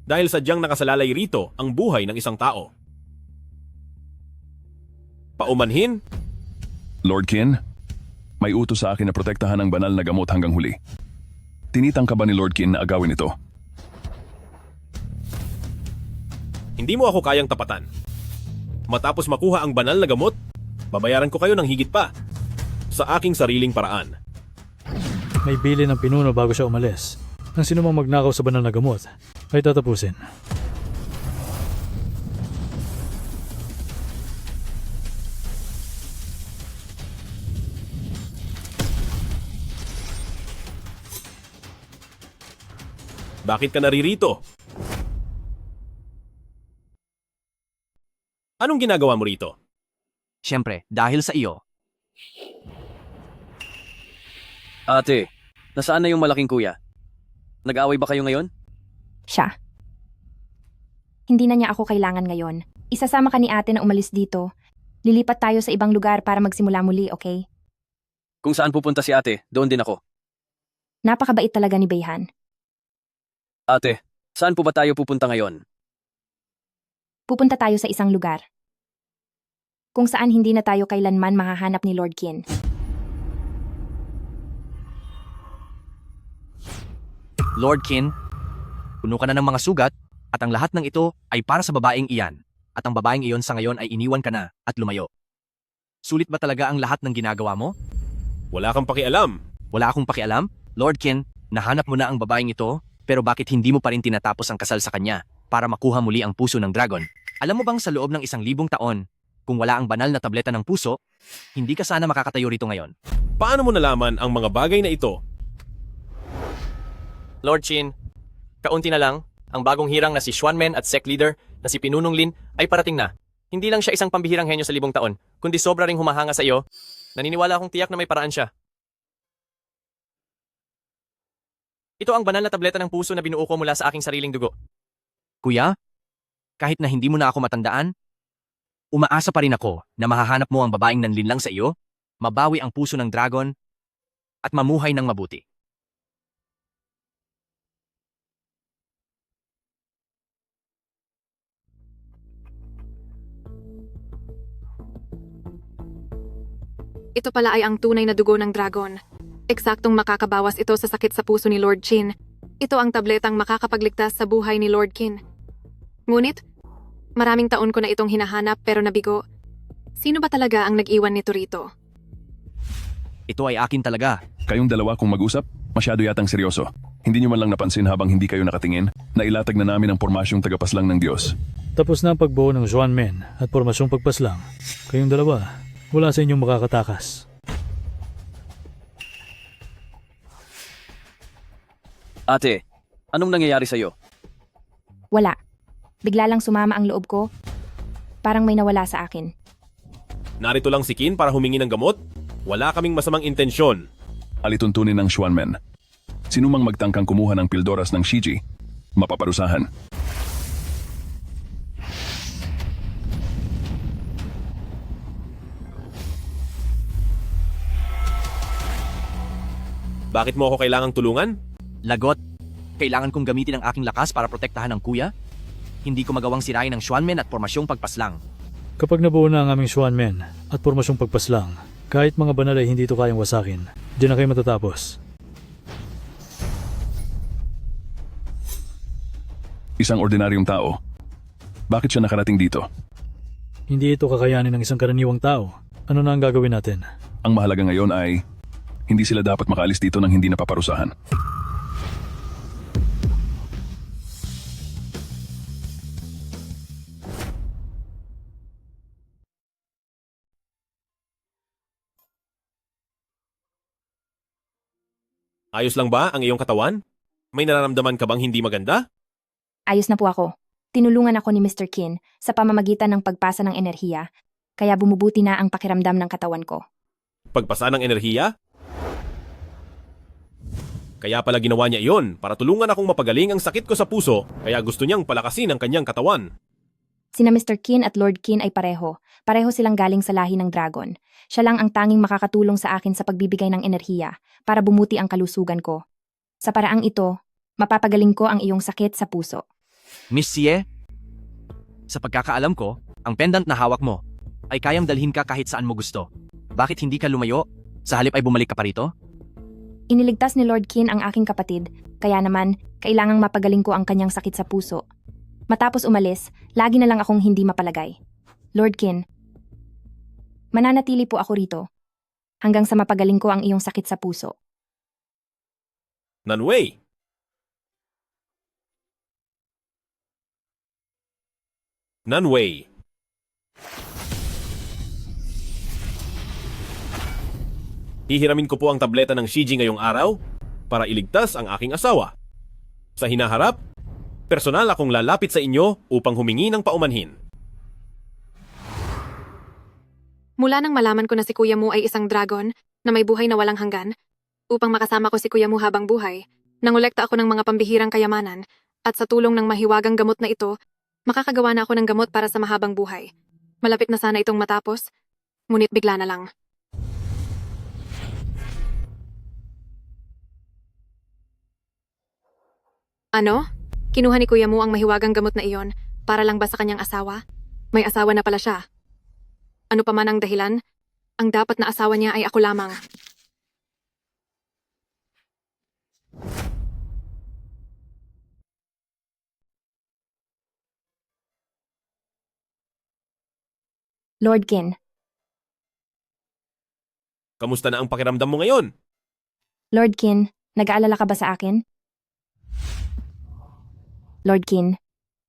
Dahil sadyang nakasalalay rito ang buhay ng isang tao. Paumanhin? Lord Qin, may utos sa akin na protektahan ang banal na gamot hanggang huli. Tinitang ka ba ni Lord Qin na agawin ito? Hindi mo ako kayang tapatan. Matapos makuha ang banal na gamot, babayaran ko kayo ng higit pa sa aking sariling paraan. May bili ng pinuno bago siya umalis. Ang sinumang magnakaw sa banal na gamot ay tatapusin. Bakit ka naririto? Anong ginagawa mo rito? Siyempre, dahil sa iyo. Ate, nasaan na yung malaking kuya? Nag-aaway ba kayo ngayon? Siya. Hindi na niya ako kailangan ngayon. Isasama ka ni ate na umalis dito. Lilipat tayo sa ibang lugar para magsimula muli, okay? Kung saan pupunta si ate, doon din ako. Napakabait talaga ni Beihan. Ate, saan po ba tayo pupunta ngayon? Pupunta tayo sa isang lugar kung saan hindi na tayo kailanman mahahanap ni Lord Qin. Lord Qin, puno ka na ng mga sugat at ang lahat ng ito ay para sa babaeng iyan at ang babaeng iyon sa ngayon ay iniwan ka na at lumayo. Sulit ba talaga ang lahat ng ginagawa mo? Wala kang pakialam. Wala akong pakialam? Lord Qin, nahanap mo na ang babaeng ito pero bakit hindi mo pa rin tinatapos ang kasal sa kanya para makuha muli ang puso ng dragon? Alam mo bang sa loob ng 1,000 taon, kung wala ang banal na tableta ng puso, hindi ka sana makakatayo rito ngayon. Paano mo nalaman ang mga bagay na ito? Lord Qin, kaunti na lang, ang bagong hirang na si Xuanmen at sect leader na si Pinunong Lin ay parating na. Hindi lang siya isang pambihirang henyo sa 1,000 taon, kundi sobra ring humahanga sa iyo. Naniniwala akong tiyak na may paraan siya. Ito ang banal na tableta ng puso na binuo ko mula sa aking sariling dugo. Kuya, kahit na hindi mo na ako matandaan, umaasa pa rin ako na mahahanap mo ang babaeng nanlinlang sa iyo, mabawi ang puso ng dragon, at mamuhay ng mabuti. Ito pala ay ang tunay na dugo ng dragon. Eksaktong makakabawas ito sa sakit sa puso ni Lord Qin. Ito ang tabletang makakapagligtas sa buhay ni Lord Qin. Ngunit, maraming taon ko na itong hinahanap pero nabigo. Sino ba talaga ang nag-iwan nito rito? Ito ay akin talaga. Kayong dalawa kung mag-usap, masyado yatang seryoso. Hindi niyo man lang napansin habang hindi kayo nakatingin na ilatag na namin ang pormasyong tagapaslang ng Diyos. Tapos na ang pagbuo ng Xuanmen at pormasyong pagpaslang. Kayong dalawa, wala sa inyong makakatakas. Ate, anong nangyayari sa'yo? Wala. Bigla lang sumama ang loob ko. Parang may nawala sa akin. Narito lang si Qin para humingi ng gamot? Wala kaming masamang intensyon. Alituntunin ng Xuanmen. Sinumang magtangkang kumuha ng pildoras ng Shiji, mapaparusahan. Bakit mo ako kailangang tulungan? Lagot, kailangan kong gamitin ang aking lakas para protektahan ang kuya? Hindi ko magawang sirain ang Xuanmen at pormasyong pagpaslang. Kapag nabuo na ang aming Xuanmen at pormasyong pagpaslang, Kahit mga banal ay hindi ito kayang wasakin. Diyan na kayo matatapos. Isang ordinaryong tao. Bakit siya nakarating dito? Hindi ito kakayanin ng isang karaniwang tao. Ano na ang gagawin natin? Ang mahalaga ngayon ay hindi sila dapat makaalis dito nang hindi napaparusahan. Ayos lang ba ang iyong katawan? May nararamdaman ka bang hindi maganda? Ayos na po ako. Tinulungan ako ni Mr. Kin sa pamamagitan ng pagpasa ng enerhiya, kaya bumubuti na ang pakiramdam ng katawan ko. Pagpasa ng enerhiya? Kaya pala ginawa niya iyon para tulungan akong mapagaling ang sakit ko sa puso, kaya gusto niyang palakasin ang kanyang katawan. Sina Mr. Kin at Lord Kin ay pareho. Pareho silang galing sa lahi ng dragon. Siya lang ang tanging makakatulong sa akin sa pagbibigay ng enerhiya para bumuti ang kalusugan ko. Sa paraang ito, mapapagaling ko ang iyong sakit sa puso. Miss Xie, sa pagkakaalam ko, ang pendant na hawak mo ay kayang dalhin ka kahit saan mo gusto. Bakit hindi ka lumayo? Sa halip ay bumalik ka pa rito? Iniligtas ni Lord Kin ang aking kapatid, kaya naman, kailangang mapagaling ko ang kanyang sakit sa puso. Matapos umalis, lagi na lang akong hindi mapalagay. Lord Kin, mananatili po ako rito hanggang sa mapagaling ko ang iyong sakit sa puso. Nanwei! Nanwei! Hihiramin ko po ang tableta ng Shiji ngayong araw para iligtas ang aking asawa. Sa hinaharap, personal akong lalapit sa inyo upang humingi ng paumanhin. Mula nang malaman ko na si kuya mo ay isang dragon na may buhay na walang hanggan, upang makasama ko si kuya mo habang buhay, nangolekta ako ng mga pambihirang kayamanan at sa tulong ng mahiwagang gamot na ito, makakagawa na ako ng gamot para sa mahabang buhay. Malapit na sana itong matapos, ngunit bigla na lang. Ano? Kinuha ni kuya mo ang mahiwagang gamot na iyon para lang ba sa kanyang asawa? May asawa na pala siya. Ano pa man ang dahilan, ang dapat na asawa niya ay ako lamang. Lord Kin, Kamusta na ang pakiramdam mo ngayon? Lord Kin, nag-aalala ka ba sa akin? Lord Kin,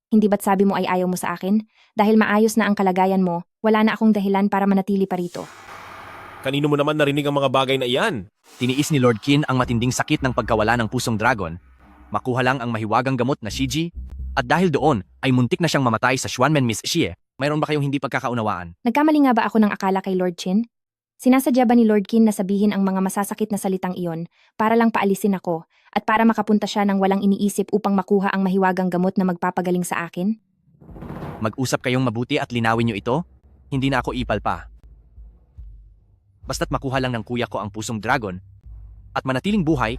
hindi ba't sabi mo ay ayaw mo sa akin? Dahil maayos na ang kalagayan mo, wala na akong dahilan para manatili pa rito. Kanino mo naman narinig ang mga bagay na iyan? Tiniis ni Lord Qin ang matinding sakit ng pagkawala ng pusong dragon, makuha lang ang mahiwagang gamot na Shiji, at dahil doon ay muntik na siyang mamatay sa Xuanmen Miss Xie. Mayroon ba kayong hindi pagkakaunawaan? Nagkamali nga ba ako ng akala kay Lord Qin? Sinasadya ba ni Lord Qin na sabihin ang mga masasakit na salitang iyon para lang paalisin ako at para makapunta siya ng walang iniisip upang makuha ang mahiwagang gamot na magpapagaling sa akin? Mag-usap kayong mabuti at linawin niyo ito? Hindi na ako ipal pa. Basta't makuha lang ng kuya ko ang pusong dragon at manatiling buhay,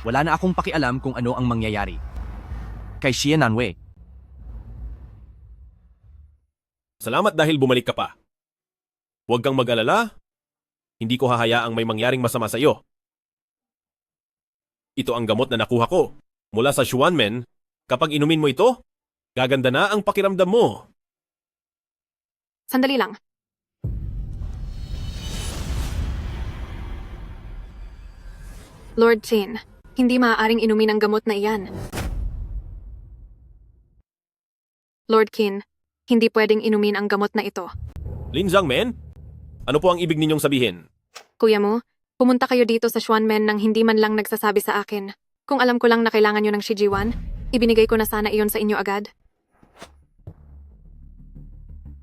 wala na akong pakialam kung ano ang mangyayari. Kay Xie Nanwei. Salamat dahil bumalik ka pa. Huwag kang mag-alala. Hindi ko hahayaang may mangyaring masama sa iyo. Ito ang gamot na nakuha ko mula sa Xuanmen. Kapag inumin mo ito, gaganda na ang pakiramdam mo. Sandali lang. Lord Qin, hindi maaaring inumin ang gamot na iyan. Lord Qin, hindi pwedeng inumin ang gamot na ito. Lin Zhangmen, ano po ang ibig ninyong sabihin? Kuya mo, pumunta kayo dito sa Xuanmen nang hindi man lang nagsasabi sa akin. Kung alam ko lang na kailangan nyo ng Shijiwan, ibinigay ko na sana iyon sa inyo agad.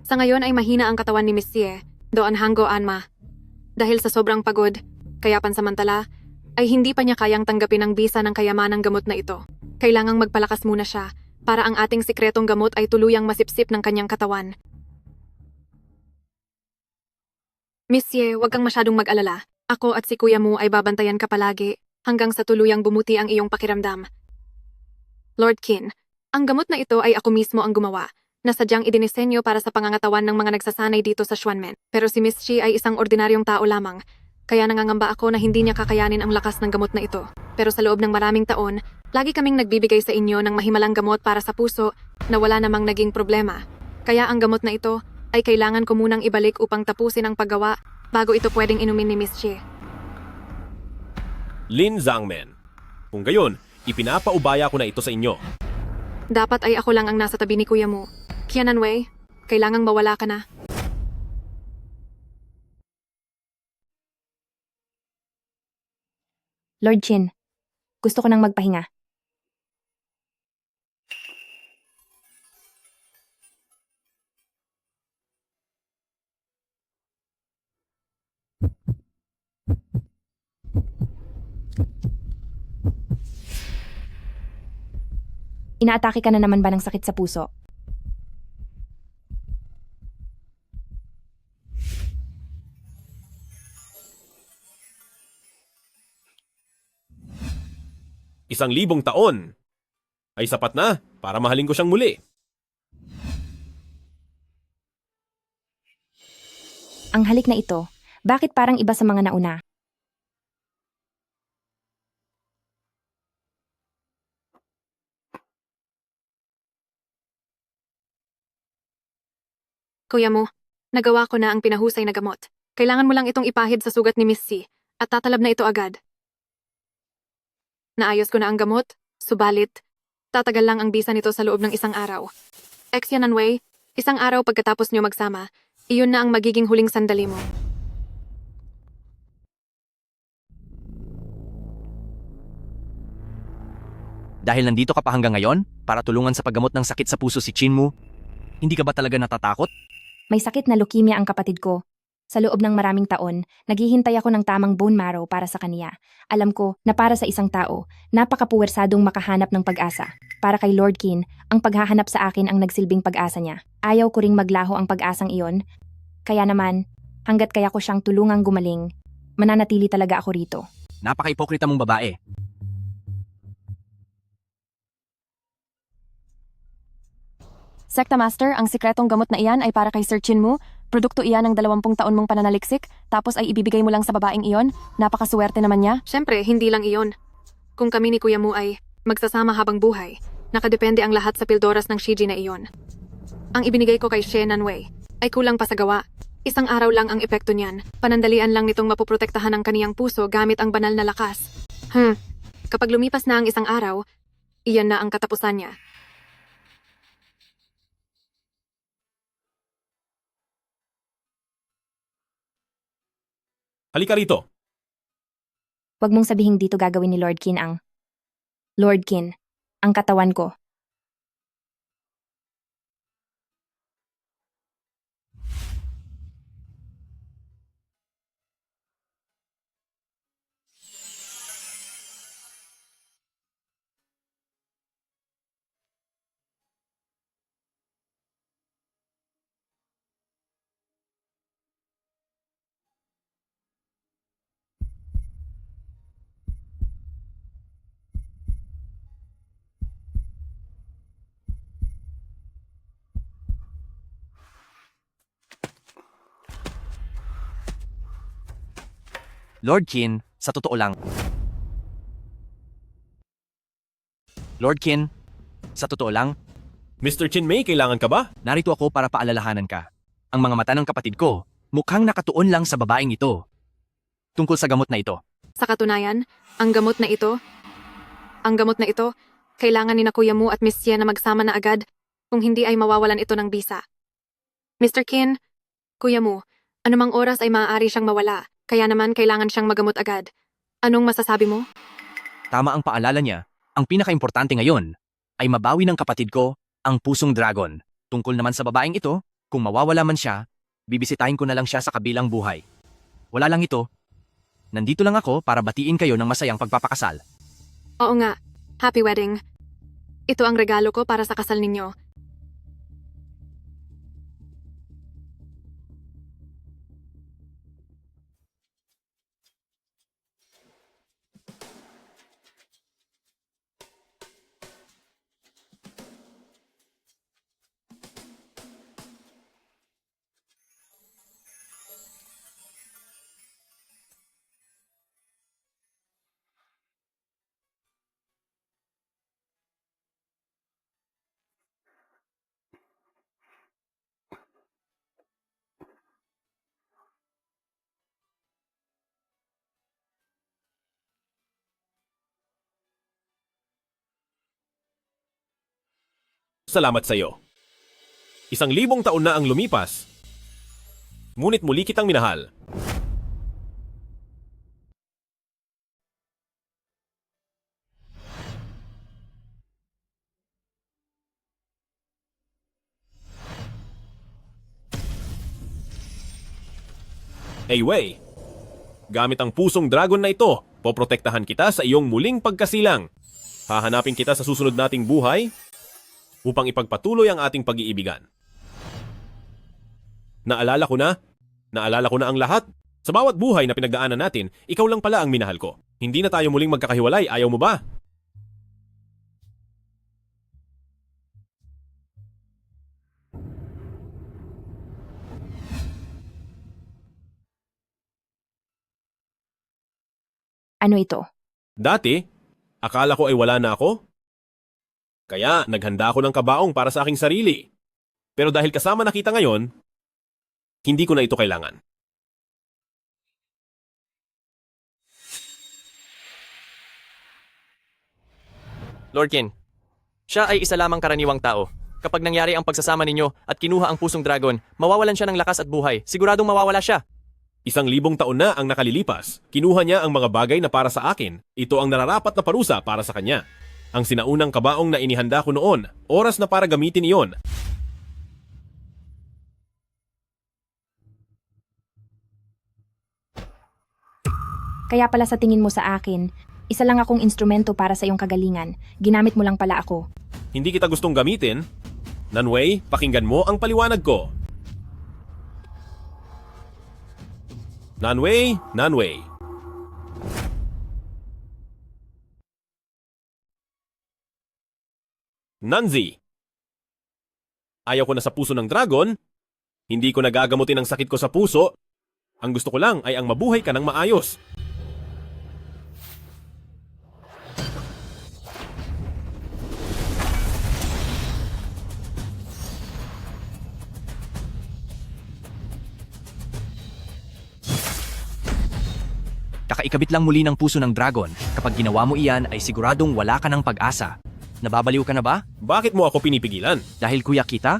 Sa ngayon ay mahina ang katawan ni Miss Xie, doon hanggo Anma. Dahil sa sobrang pagod, kaya pansamantala, ay hindi pa niya kayang tanggapin ang bisa ng kayamanang gamot na ito. Kailangang magpalakas muna siya para ang ating sikretong gamot ay tuluyang masipsip ng kanyang katawan. Miss Xie, huwag kang masyadong mag-alala. Ako at si kuya mo ay babantayan ka palagi hanggang sa tuluyang bumuti ang iyong pakiramdam. Lord Qin, ang gamot na ito ay ako mismo ang gumawa na sadyang idinisenyo para sa pangangatawan ng mga nagsasanay dito sa Xuanmen. Pero si Miss Shi ay isang ordinaryong tao lamang, kaya nangangamba ako na hindi niya kakayanin ang lakas ng gamot na ito. Pero sa loob ng maraming taon, lagi kaming nagbibigay sa inyo ng mahimalang gamot para sa puso na wala namang naging problema. Kaya ang gamot na ito ay kailangan ko munang ibalik upang tapusin ang paggawa bago ito pwedeng inumin ni Miss Shi. Lin Zhangmen. Kung gayon, ipinapaubaya ko na ito sa inyo. Dapat ay ako lang ang nasa tabi ni Kuya mo. Qianan Wei, kailangang mawala ka na. Lord Qin, gusto ko nang magpahinga. Inaatake ka na naman ba ng sakit sa puso? Isang libong taon ay sapat na para mahalin ko siyang muli. Ang halik na ito, bakit parang iba sa mga nauna? Kuya mo, nagawa ko na ang pinahusay na gamot. Kailangan mo lang itong ipahid sa sugat ni Miss C at tatalab na ito agad. Naayos ko na ang gamot, subalit, tatagal lang ang bisa nito sa loob ng isang araw. Qianan Wei, isang araw pagkatapos niyo magsama, iyon na ang magiging huling sandali mo. Dahil nandito ka pa hanggang ngayon, para tulungan sa paggamot ng sakit sa puso si Chin mo, hindi ka ba talaga natatakot? May sakit na leukemia ang kapatid ko. Sa loob ng maraming taon, naghihintay ako ng tamang bone marrow para sa kaniya. Alam ko na para sa isang tao, napakapuwersadong makahanap ng pag-asa. Para kay Lord Qin, ang paghahanap sa akin ang nagsilbing pag-asa niya. Ayaw ko ring maglaho ang pag-asang iyon. Kaya naman, hanggat kaya ko siyang tulungang gumaling, mananatili talaga ako rito. Napaka-ipokrita mong babae. Sekta Master, ang sikretong gamot na iyan ay para kay Sir Chin Mu. Produkto iyan ng 20 taon mong pananaliksik, tapos ay ibibigay mo lang sa babaeng iyon. Napakaswerte naman niya. Siyempre, hindi lang iyon. Kung kami ni Kuya Mu ay magsasama habang buhay, nakadepende ang lahat sa pildoras ng Shiji na iyon. Ang ibinigay ko kay She Nanwei ay kulang pa sa gawa. Isang araw lang ang epekto niyan. Panandalian lang nitong mapuprotektahan ang kaniyang puso gamit ang banal na lakas. Kapag lumipas na ang isang araw, iyan na ang katapusan niya. Halika rito. Huwag mong sabihing dito gagawin ni Lord Qin ang... Lord Qin, ang katawan ko. Lord Qin, sa totoo lang. Lord Qin, sa totoo lang. Mr. Chin Mei, kailangan ka ba? Narito ako para paalalahanan ka. Ang mga mata ng kapatid ko, mukhang nakatuon lang sa babaeng ito. Tungkol sa gamot na ito. Sa katunayan, ang gamot na ito, kailangan ni na Kuya Mu at Miss Xie na magsama na agad, kung hindi ay mawawalan ito ng bisa. Mr. Qin, Kuya Mu, anumang oras ay maaari siyang mawala, kaya naman kailangan siyang magamot agad. Anong masasabi mo? Tama ang paalala niya. Ang pinakaimportante ngayon ay mabawi ng kapatid ko ang pusong dragon. Tungkol naman sa babaeng ito, kung mawawala man siya, bibisitahin ko na lang siya sa kabilang buhay. Wala lang ito. Nandito lang ako para batiin kayo ng masayang pagpapakasal. Oo nga, happy wedding. Ito ang regalo ko para sa kasal ninyo. Salamat sa iyo. 1,000 taon na ang lumipas. Ngunit muli kitang minahal. Wei, gamit ang pusong dragon na ito, poprotektahan kita sa iyong muling pagkasilang. Hahanapin kita sa susunod nating buhay upang ipagpatuloy ang ating pag-iibigan. Naalala ko na ang lahat. Sa bawat buhay na pinagdaanan natin, ikaw lang pala ang minahal ko. Hindi na tayo muling magkakahiwalay, ayaw mo ba? Ano ito? Dati, akala ko ay wala na ako. Kaya naghanda ako ng kabaong para sa aking sarili. Pero dahil kasama na kita ngayon, hindi ko na ito kailangan. Lord Qin, siya ay isa lamang karaniwang tao. Kapag nangyari ang pagsasama ninyo at kinuha ang pusong dragon, mawawalan siya ng lakas at buhay. Siguradong mawawala siya. 1,000 taon na ang nakalilipas. Kinuha niya ang mga bagay na para sa akin. Ito ang nararapat na parusa para sa kanya. Ang sinaunang kabaong na inihanda ko noon, oras na para gamitin iyon. Kaya pala sa tingin mo sa akin, isa lang akong instrumento para sa iyong kagalingan. Ginamit mo lang pala ako. Hindi kita gustong gamitin. Nanwei, pakinggan mo ang paliwanag ko. Nanwei. Nanzi. Ayaw ko na sa puso ng dragon. Hindi ko nagagamutin ang sakit ko sa puso. Ang gusto ko lang ay ang mabuhay ka ng maayos. Kakaikabit lang muli ng puso ng dragon. Kapag ginawa mo iyan ay siguradong wala ka ng pag-asa. Nababaliw ka na ba? Bakit mo ako pinipigilan? Dahil kuya kita?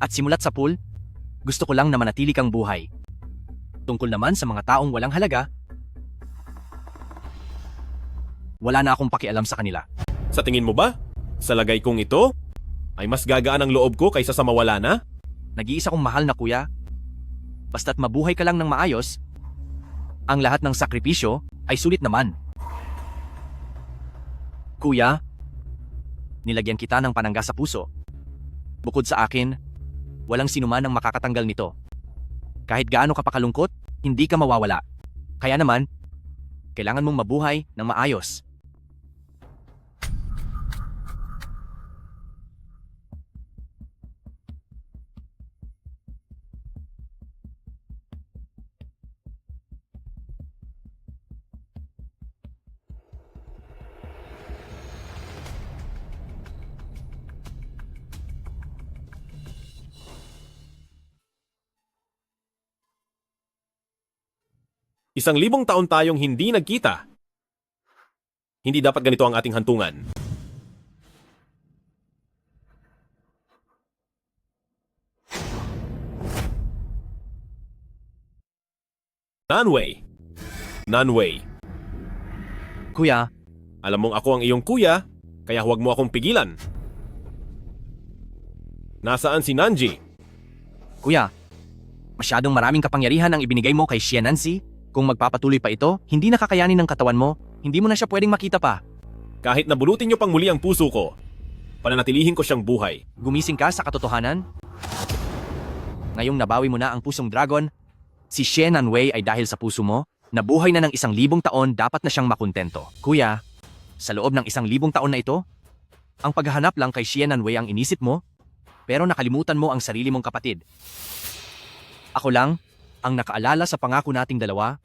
At simulat sa pool, gusto ko lang na manatili kang buhay. Tungkol naman sa mga taong walang halaga, wala na akong pakialam sa kanila. Sa tingin mo ba, sa lagay kong ito, ay mas gagaan ang loob ko kaysa sa mawala na? Nag-iisa kong mahal na kuya. Basta't mabuhay ka lang ng maayos, ang lahat ng sakripisyo ay sulit naman. Kuya, nilagyan kita ng panangga sa puso. Bukod sa akin, walang sinuman ang makakatanggal nito. Kahit gaano ka pa kalungkot, hindi ka mawawala. Kaya naman, kailangan mong mabuhay ng maayos. Isang 1,000 taon tayong hindi nagkita. Hindi dapat ganito ang ating hantungan. Nanwei. Kuya, alam mong ako ang iyong kuya, kaya huwag mo akong pigilan. Nasaan si Nanji? Kuya, masyadong maraming kapangyarihan ang ibinigay mo kay Xie Nancy. Kung magpapatuloy pa ito, hindi na kakayanin ng katawan mo, hindi mo na siya pwedeng makita pa. Kahit nabulutin niyo pang muli ang puso ko, pananatilihin ko siyang buhay. Gumising ka sa katotohanan? Ngayong nabawi mo na ang pusong dragon, si Xie Nanwei ay dahil sa puso mo, nabuhay na ng 1,000 taon, dapat na siyang makontento. Kuya, sa loob ng 1,000 taon na ito, ang paghahanap lang kay Xie Nanwei ang inisip mo, pero nakalimutan mo ang sarili mong kapatid. Ako lang ang nakaalala sa pangako nating dalawa,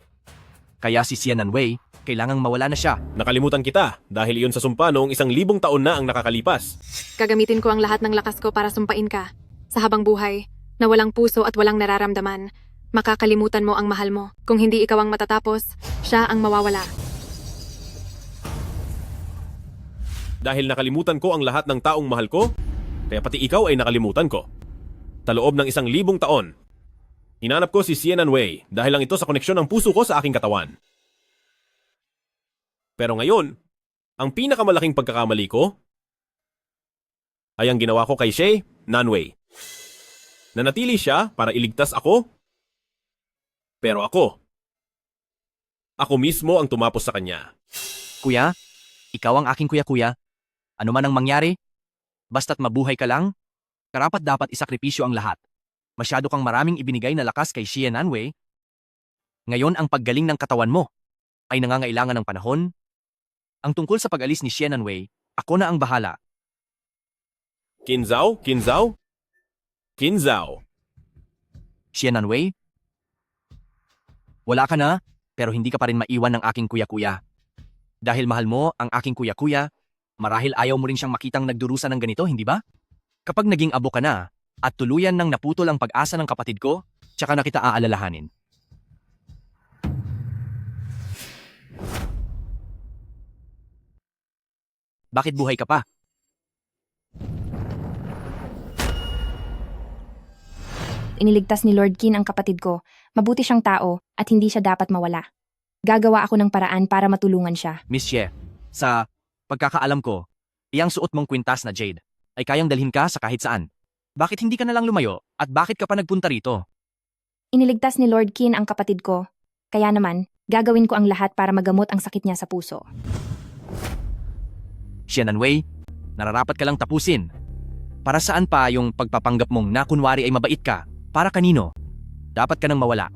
kaya si Xie Nanwei, kailangang mawala na siya. Nakalimutan kita dahil iyon sa sumpa noong 1,000 taon na ang nakakalipas. Gagamitin ko ang lahat ng lakas ko para sumpain ka. Sa habang buhay, na walang puso at walang nararamdaman, makakalimutan mo ang mahal mo. Kung hindi ikaw ang matatapos, siya ang mawawala. Dahil nakalimutan ko ang lahat ng taong mahal ko, kaya pati ikaw ay nakalimutan ko. Sa loob ng 1,000 taon, hinanap ko si Xianan Wei dahil lang ito sa koneksyon ng puso ko sa aking katawan. Pero ngayon, ang pinakamalaking pagkakamali ko ay ang ginawa ko kay Xie Nanwei. Nanatili siya para iligtas ako, pero ako mismo ang tumapos sa kanya. Kuya, ikaw ang aking kuya-kuya. Ano man ang mangyari, basta't mabuhay ka lang, karapat dapat isakripisyo ang lahat. Masyado kang maraming ibinigay na lakas kay Xie Nanwei. Ngayon ang paggaling ng katawan mo ay nangangailangan ng panahon. Ang tungkol sa pag-alis ni Xie Nanwei, ako na ang bahala. Qinzhao? Xie Nanwei? Wala ka na, pero hindi ka pa rin maiwan ng aking kuya-kuya. Dahil mahal mo ang aking kuya-kuya, marahil ayaw mo rin siyang makitang nagdurusa ng ganito, hindi ba? Kapag naging abo ka na, at tuluyan nang naputol ang pag-asa ng kapatid ko, tsaka na kita aalalahanin. Bakit buhay ka pa? Iniligtas ni Lord Qin ang kapatid ko. Mabuti siyang tao at hindi siya dapat mawala. Gagawa ako ng paraan para matulungan siya. Miss Xie, sa pagkakaalam ko, iyang suot mong kwintas na jade ay kayang dalhin ka sa kahit saan. Bakit hindi ka na lang lumayo at bakit ka pa nagpunta rito? Iniligtas ni Lord Qin ang kapatid ko. Kaya naman, gagawin ko ang lahat para magamot ang sakit niya sa puso. Xie Nanwei, nararapat ka lang tapusin. Para saan pa yung pagpapanggap mong na kunwari ay mabait ka? Para kanino? Dapat ka nang mawala.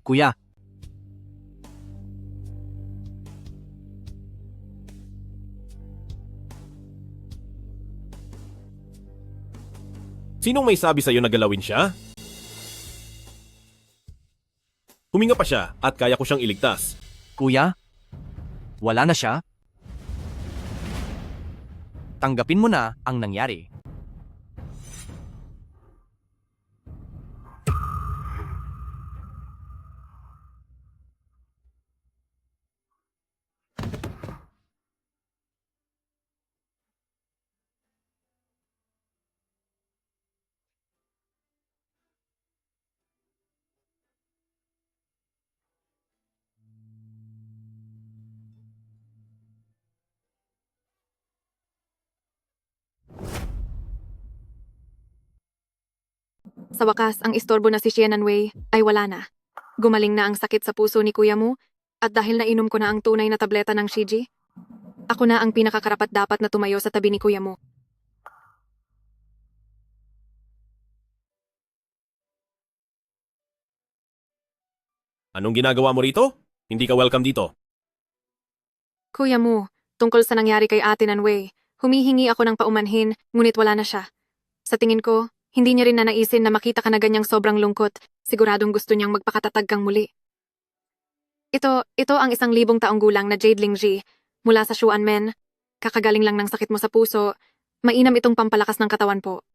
Kuya, Sinong may sabi sa'yo na galawin siya? Huminga pa siya at kaya ko siyang iligtas. kuya, wala na siya? Tanggapin mo na ang nangyari. Sa wakas, ang istorbo na si Xie Nanwei ay wala na. Gumaling na ang sakit sa puso ni kuya mo at dahil nainom ko na ang tunay na tableta ng Shiji, ako na ang pinakakarapat dapat na tumayo sa tabi ni kuya mo. Anong ginagawa mo rito? Hindi ka welcome dito. Kuya mo, tungkol sa nangyari kay Ate Nanwei, humihingi ako ng paumanhin ngunit wala na siya. Sa tingin ko, hindi niya rin nanaisin na makita ka na ganyang sobrang lungkot. Siguradong gusto niyang magpakatatag kang muli. Ito ang 1,000 taong gulang na Jade Lingji mula sa Xuanmen. Kakagaling lang ng sakit mo sa puso. Mainam itong pampalakas ng katawan po.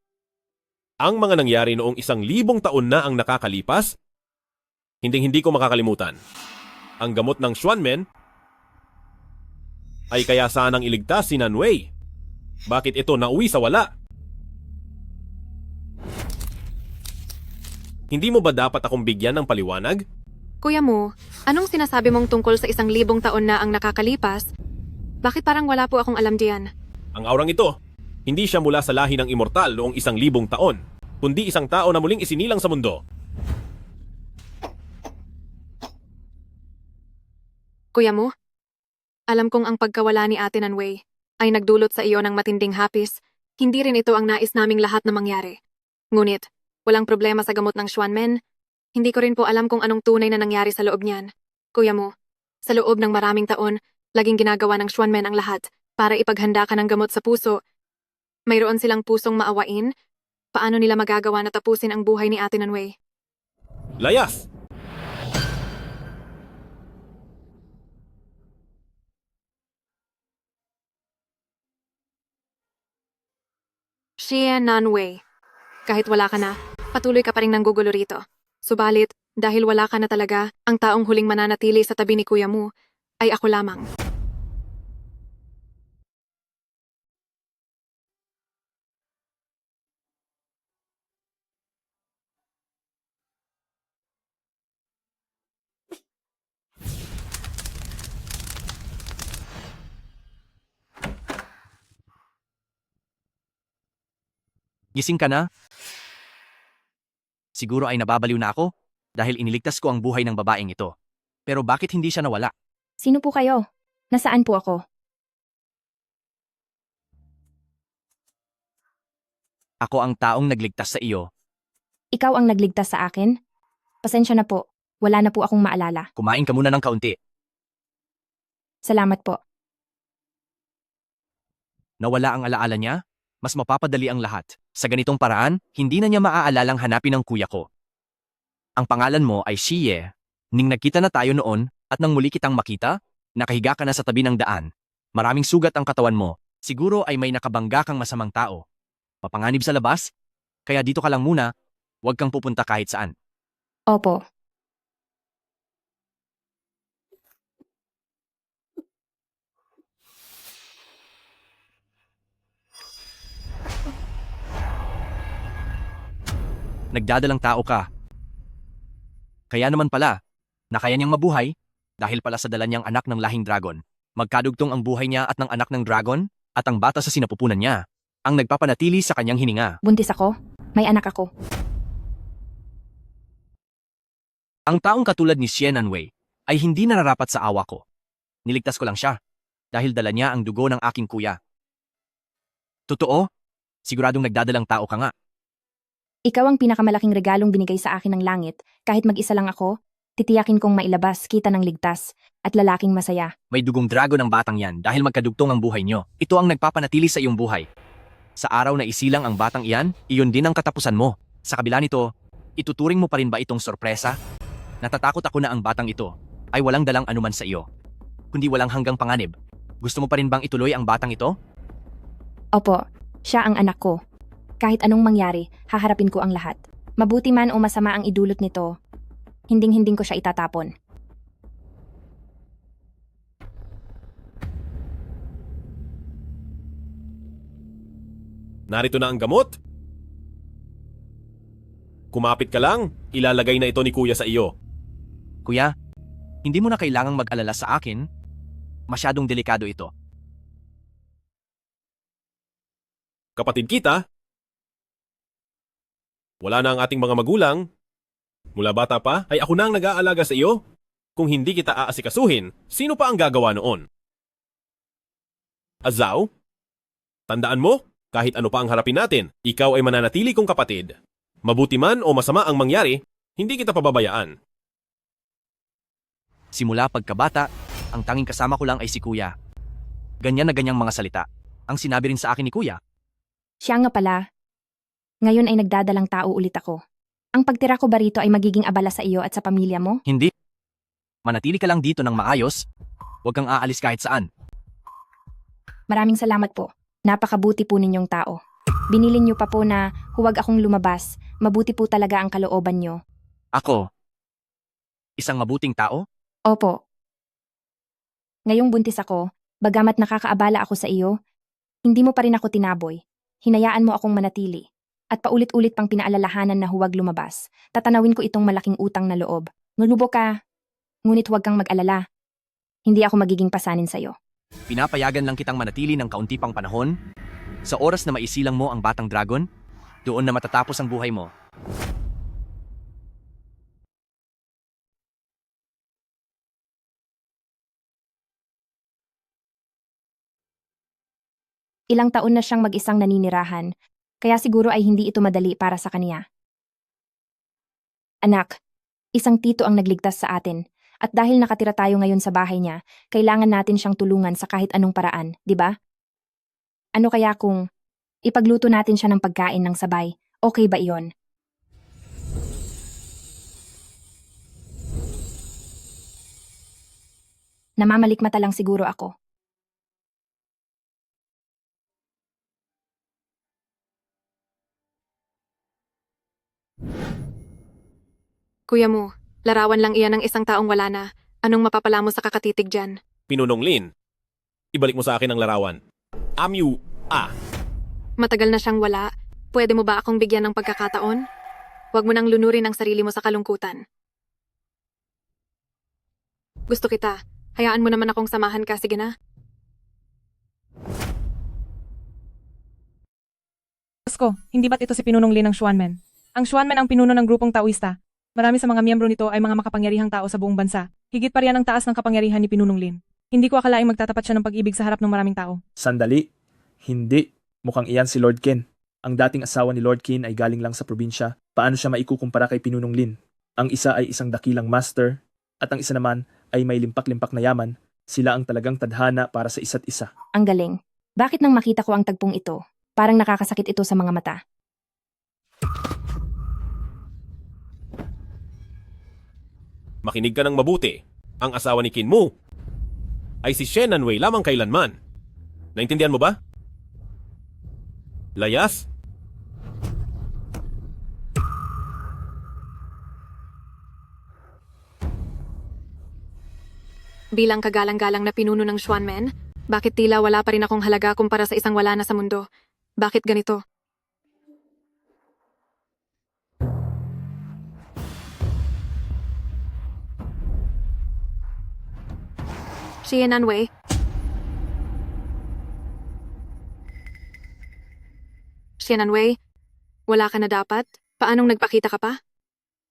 Ang mga nangyari noong 1,000 taon na ang nakakalipas, hindi ko makakalimutan. Ang gamot ng Xuanmen ay kaya sanang iligtas si Nanwei. Bakit ito nauwi sa wala? Hindi mo ba dapat akong bigyan ng paliwanag? Kuya mo, anong sinasabi mong tungkol sa 1,000 taon na ang nakakalipas? Bakit parang wala po akong alam diyan? Ang aurang ito, hindi siya mula sa lahi ng immortal noong 1,000 taon, kundi isang tao na muling isinilang sa mundo. Kuya mo, alam kong ang pagkawala ni Ate Nanwei ay nagdulot sa iyo ng matinding hapis. Hindi rin ito ang nais naming lahat na mangyari. Ngunit, walang problema sa gamot ng Xuanmen. Hindi ko rin po alam kung anong tunay na nangyari sa loob niyan. Kuya mo, sa loob ng maraming taon, laging ginagawa ng Xuanmen ang lahat para ipaghanda ka ng gamot sa puso. Mayroon silang pusong maawain, Paano nila magagawa na tapusin ang buhay ni Ate Nanway? Layas! Xie Nanway. Kahit wala ka na, patuloy ka pa rin nanggugulo rito. Subalit, dahil wala ka na talaga, ang taong huling mananatili sa tabi ni kuya mo ay ako lamang. Gising ka na? Siguro ay nababaliw na ako dahil iniligtas ko ang buhay ng babaeng ito. Pero bakit hindi siya nawala? Sino po kayo? Nasaan po ako? Ako ang taong nagligtas sa iyo. Ikaw ang nagligtas sa akin? Pasensya na po. Wala na po akong maalala. Kumain ka muna ng kaunti. Salamat po. Nawala ang alaala niya? Mas mapapadali ang lahat. Sa ganitong paraan, hindi na niya maaalalang hanapin ang kuya ko. Ang pangalan mo ay Xie. Ning nagkita na tayo noon at nang muli kitang makita, nakahiga ka na sa tabi ng daan. Maraming sugat ang katawan mo. Siguro ay may nakabangga kang masamang tao. Mapanganib sa labas? Kaya dito ka lang muna. Huwag kang pupunta kahit saan. Opo. Nagdadalang tao ka. Kaya naman pala, nakaya niyang mabuhay dahil pala sa dala niyang anak ng lahing dragon. Magkadugtong ang buhay niya at ng anak ng dragon at ang bata sa sinapupunan niya ang nagpapanatili sa kanyang hininga. Buntis ako? May anak ako. Ang taong katulad ni Xie Nanwei ay hindi nararapat sa awa ko. Niligtas ko lang siya dahil dala niya ang dugo ng aking kuya. Totoo? Siguradong nagdadalang tao ka nga. Ikaw ang pinakamalaking regalong binigay sa akin ng langit. Kahit mag-isa lang ako, titiyakin kong mailabas kita ng ligtas at lalaking masaya. May dugong dragon ang batang yan dahil magkadugtong ang buhay niyo. Ito ang nagpapanatili sa iyong buhay. Sa araw na isilang ang batang iyan, iyon din ang katapusan mo. Sa kabila nito, ituturing mo pa rin ba itong sorpresa? Natatakot ako na ang batang ito ay walang dalang anuman sa iyo, kundi walang hanggang panganib. Gusto mo pa rin bang ituloy ang batang ito? Opo, siya ang anak ko. Kahit anong mangyari, haharapin ko ang lahat. Mabuti man o masama ang idulot nito, hinding-hinding ko siya itatapon. Narito na ang gamot. Kumapit ka lang, ilalagay na ito ni kuya sa iyo. Kuya, hindi mo na kailangang mag-alala sa akin. Masyadong delikado ito. Kapatid kita, wala na ang ating mga magulang. Mula bata pa ay ako na ang nag-aalaga sa iyo. Kung hindi kita aasikasuhin, sino pa ang gagawa noon? Azaw, tandaan mo, kahit ano pa ang harapin natin, ikaw ay mananatili kong kapatid. Mabuti man o masama ang mangyari, hindi kita pababayaan. Simula pagkabata, ang tanging kasama ko lang ay si kuya. Ganyan na ganyang mga salita. Ang sinabi rin sa akin ni kuya. Siya nga pala. Ngayon ay nagdadalang tao ulit ako. Ang pagtira ko ba rito ay magiging abala sa iyo at sa pamilya mo? Hindi. Manatili ka lang dito ng maayos. Huwag kang aalis kahit saan. Maraming salamat po. Napakabuti po ninyong tao. Binilin niyo pa po na huwag akong lumabas. Mabuti po talaga ang kalooban niyo. Ako? Isang mabuting tao? Opo. Ngayong buntis ako, bagamat nakakaabala ako sa iyo, hindi mo pa rin ako tinaboy. Hinayaan mo akong manatili. At paulit-ulit pang pinaalalahanan na huwag lumabas. Tatanawin ko itong malaking utang na loob. Ngulubo ka. Ngunit huwag kang mag-alala. Hindi ako magiging pasanin sa'yo. Pinapayagan lang kitang manatili ng kaunti pang panahon. Sa oras na maisilang mo ang batang dragon, doon na matatapos ang buhay mo. Ilang taon na siyang mag-isang naninirahan, kaya siguro ay hindi ito madali para sa kaniya. Anak, isang tito ang nagligtas sa atin, at dahil nakatira tayo ngayon sa bahay niya, kailangan natin siyang tulungan sa kahit anong paraan, di ba? Ano kaya kung ipagluto natin siya ng pagkain ng sabay, Okay ba iyon? Namamalikmata lang siguro ako. Kuya mo, larawan lang iyan ng isang taong wala na. Anong mapapala mo sa kakatitig dyan? Pinunong Lin, ibalik mo sa akin ang larawan. Amyu, Matagal na siyang wala. Pwede mo ba akong bigyan ng pagkakataon? Huwag mo nang lunurin ang sarili mo sa kalungkutan. Gusto kita. Hayaan mo naman akong samahan ka, sige na. Pasko, hindi ba't ito si Pinunong Lin ng Xuanmen? Ang Xuanmen ang pinuno ng grupong Taoista. Marami sa mga miyembro nito ay mga makapangyarihang tao sa buong bansa. Higit pa riyan ang taas ng kapangyarihan ni Pinunong Lin. Hindi ko akalaing magtatapat siya ng pag-ibig sa harap ng maraming tao. Sandali. Hindi. Mukhang iyan si Lord Qin. Ang dating asawa ni Lord Qin ay galing lang sa probinsya. Paano siya maikukumpara kay Pinunong Lin? Ang isa ay isang dakilang master, at ang isa naman ay may limpak-limpak na yaman. Sila ang talagang tadhana para sa isa't isa. Ang galing. Bakit nang makita ko ang tagpong ito? Parang nakakasakit ito sa mga mata. makinig ka ng mabuti. Ang asawa ni Qin Mu ay si Shen Nanwei lamang kailanman. Naintindihan mo ba? Layas? Bilang kagalang-galang na pinuno ng Xuanmen, bakit tila wala pa rin akong halaga kumpara sa isang wala na sa mundo? Bakit ganito? Xiananwei. Xiananwei, wala ka na dapat? Paanong nagpakita ka pa?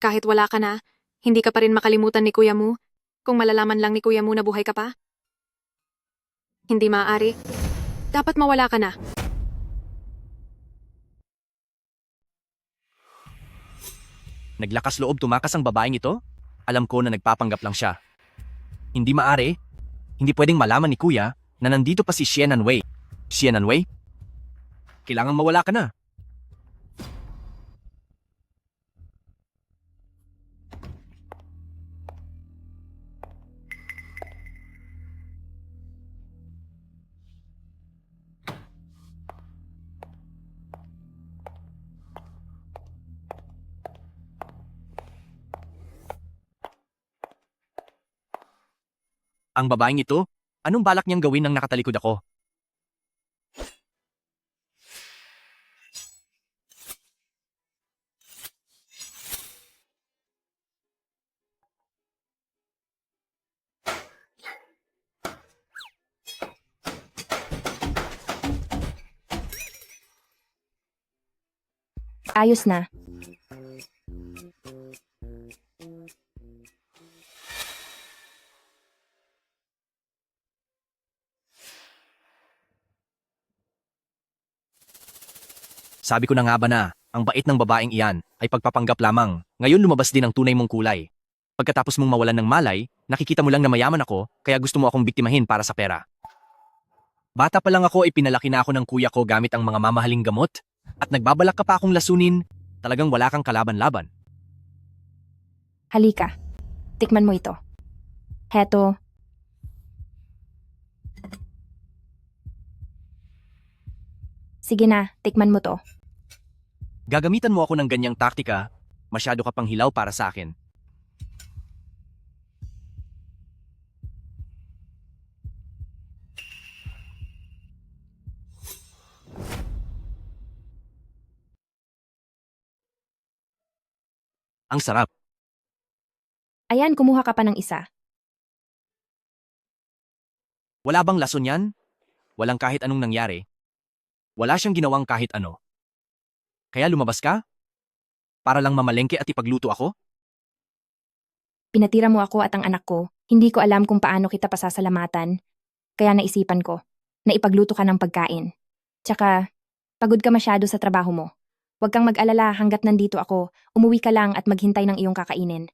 Kahit wala ka na, hindi ka pa rin makalimutan ni Kuya Mu? Kung malalaman lang ni Kuya Mu na buhay ka pa? Hindi maaari. Dapat mawala ka na. Naglakas loob tumakas ang babaeng ito? Alam ko na nagpapanggap lang siya. Hindi maaari. Hindi pwedeng malaman ni Kuya na nandito pa si Xiananwei. Xiananwei? Kailangang mawala ka na. Ang babaeng ito, anong balak niyang gawin nang nakatalikod ako? Ayos na. Sabi ko na nga ba na, ang bait ng babaeng iyan ay pagpapanggap lamang. Ngayon lumabas din ang tunay mong kulay. Pagkatapos mong mawalan ng malay, nakikita mo lang na mayaman ako, kaya gusto mo akong biktimahin para sa pera. Bata pa lang ako, ipinalaki na ako ng kuya ko gamit ang mga mamahaling gamot, at nagbabalak ka pa akong lasunin, talagang wala kang kalaban-laban. Halika. Tikman mo ito. Heto. Sige na, tikman mo to. Gagamitan mo ako ng ganyang taktika, masyado ka pang hilaw para sa akin. Ang sarap. Ayan, kumuha ka pa ng isa. Wala bang lason yan? Walang kahit anong nangyari. Wala siyang ginawang kahit ano. Kaya lumabas ka? Para lang mamalengke at ipagluto ako? Pinatira mo ako at ang anak ko. Hindi ko alam kung paano kita pasasalamatan. Kaya naisipan ko na ipagluto ka ng pagkain. Tsaka, pagod ka masyado sa trabaho mo. Huwag kang mag-alala hanggat nandito ako. Umuwi ka lang at maghintay ng iyong kakainin.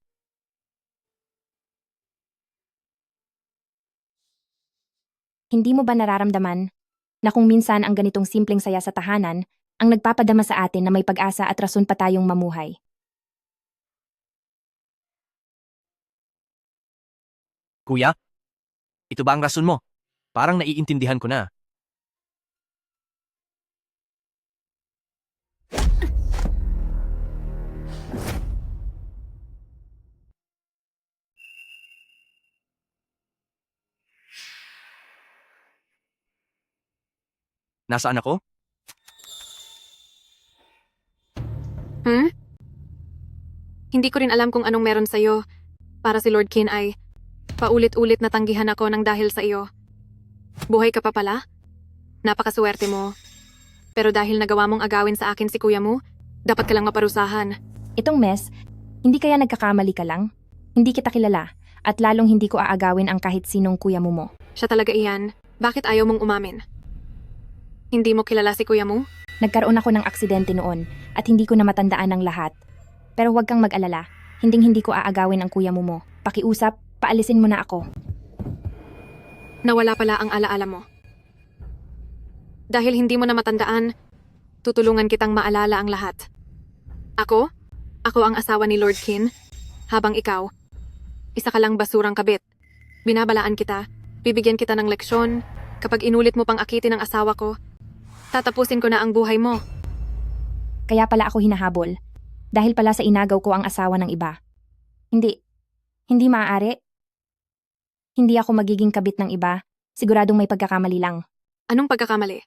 Hindi mo ba nararamdaman na kung minsan ang ganitong simpleng saya sa tahanan ang nagpapadama sa atin na may pag-asa at rason pa tayong mamuhay. Kuya, ito ba ang rason mo? Parang naiintindihan ko na. Nasaan ako? Hmm? Hindi ko rin alam kung anong meron sa'yo. Para si Lord Kin ay paulit-ulit na tanggihan ako ng dahil sa iyo. Buhay ka pa pala? Napakaswerte mo. Pero dahil nagawa mong agawin sa akin si kuya mo, dapat ka lang maparusahan. Itong mess, hindi kaya nagkakamali ka lang? Hindi kita kilala at lalong hindi ko aagawin ang kahit sinong kuya mo. Siya talaga iyan. Bakit ayaw mong umamin? Hindi mo kilala si kuya mo? Nagkaroon ako ng aksidente noon at hindi ko na matandaan ang lahat. Pero huwag kang mag-alala, hindi ko aagawin ang kuya mo. Pakiusap, paalisin mo na ako. Nawala pala ang alaala mo. Dahil hindi mo na matandaan, tutulungan kitang maalala ang lahat. Ako? Ako ang asawa ni Lord Kin, habang ikaw, isa ka lang basurang kabit. Binabalaan kita, bibigyan kita ng leksyon, kapag inulit mo pang akitin ang asawa ko, tatapusin ko na ang buhay mo. Kaya pala ako hinahabol. Dahil pala sa inagaw ko ang asawa ng iba. Hindi maaari. Hindi ako magiging kabit ng iba. Siguradong may pagkakamali lang. Anong pagkakamali?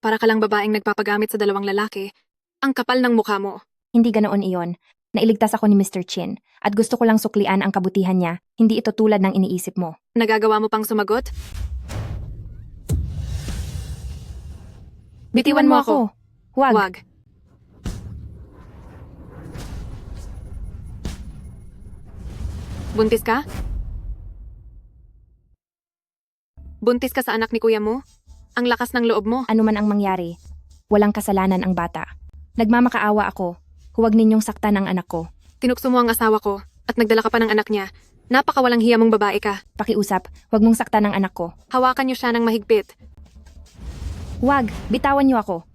Para ka lang babaeng nagpapagamit sa dalawang lalaki. Ang kapal ng mukha mo. Hindi ganoon iyon. Nailigtas ako ni Mr. Chin at gusto ko lang suklian ang kabutihan niya. Hindi ito tulad ng iniisip mo. Nagagawa mo pang sumagot? Bitiwan mo ako. Huwag. Buntis ka? Buntis ka sa anak ni kuya mo? Ang lakas ng loob mo. Ano man ang mangyari, walang kasalanan ang bata. Nagmamakaawa ako. Huwag ninyong saktan ang anak ko. Tinukso mo ang asawa ko at nagdala ka pa ng anak niya. Napakawalang hiya mong babae ka. Pakiusap, huwag mong saktan ang anak ko. Hawakan niyo siya ng mahigpit. Huwag, bitawan niyo ako.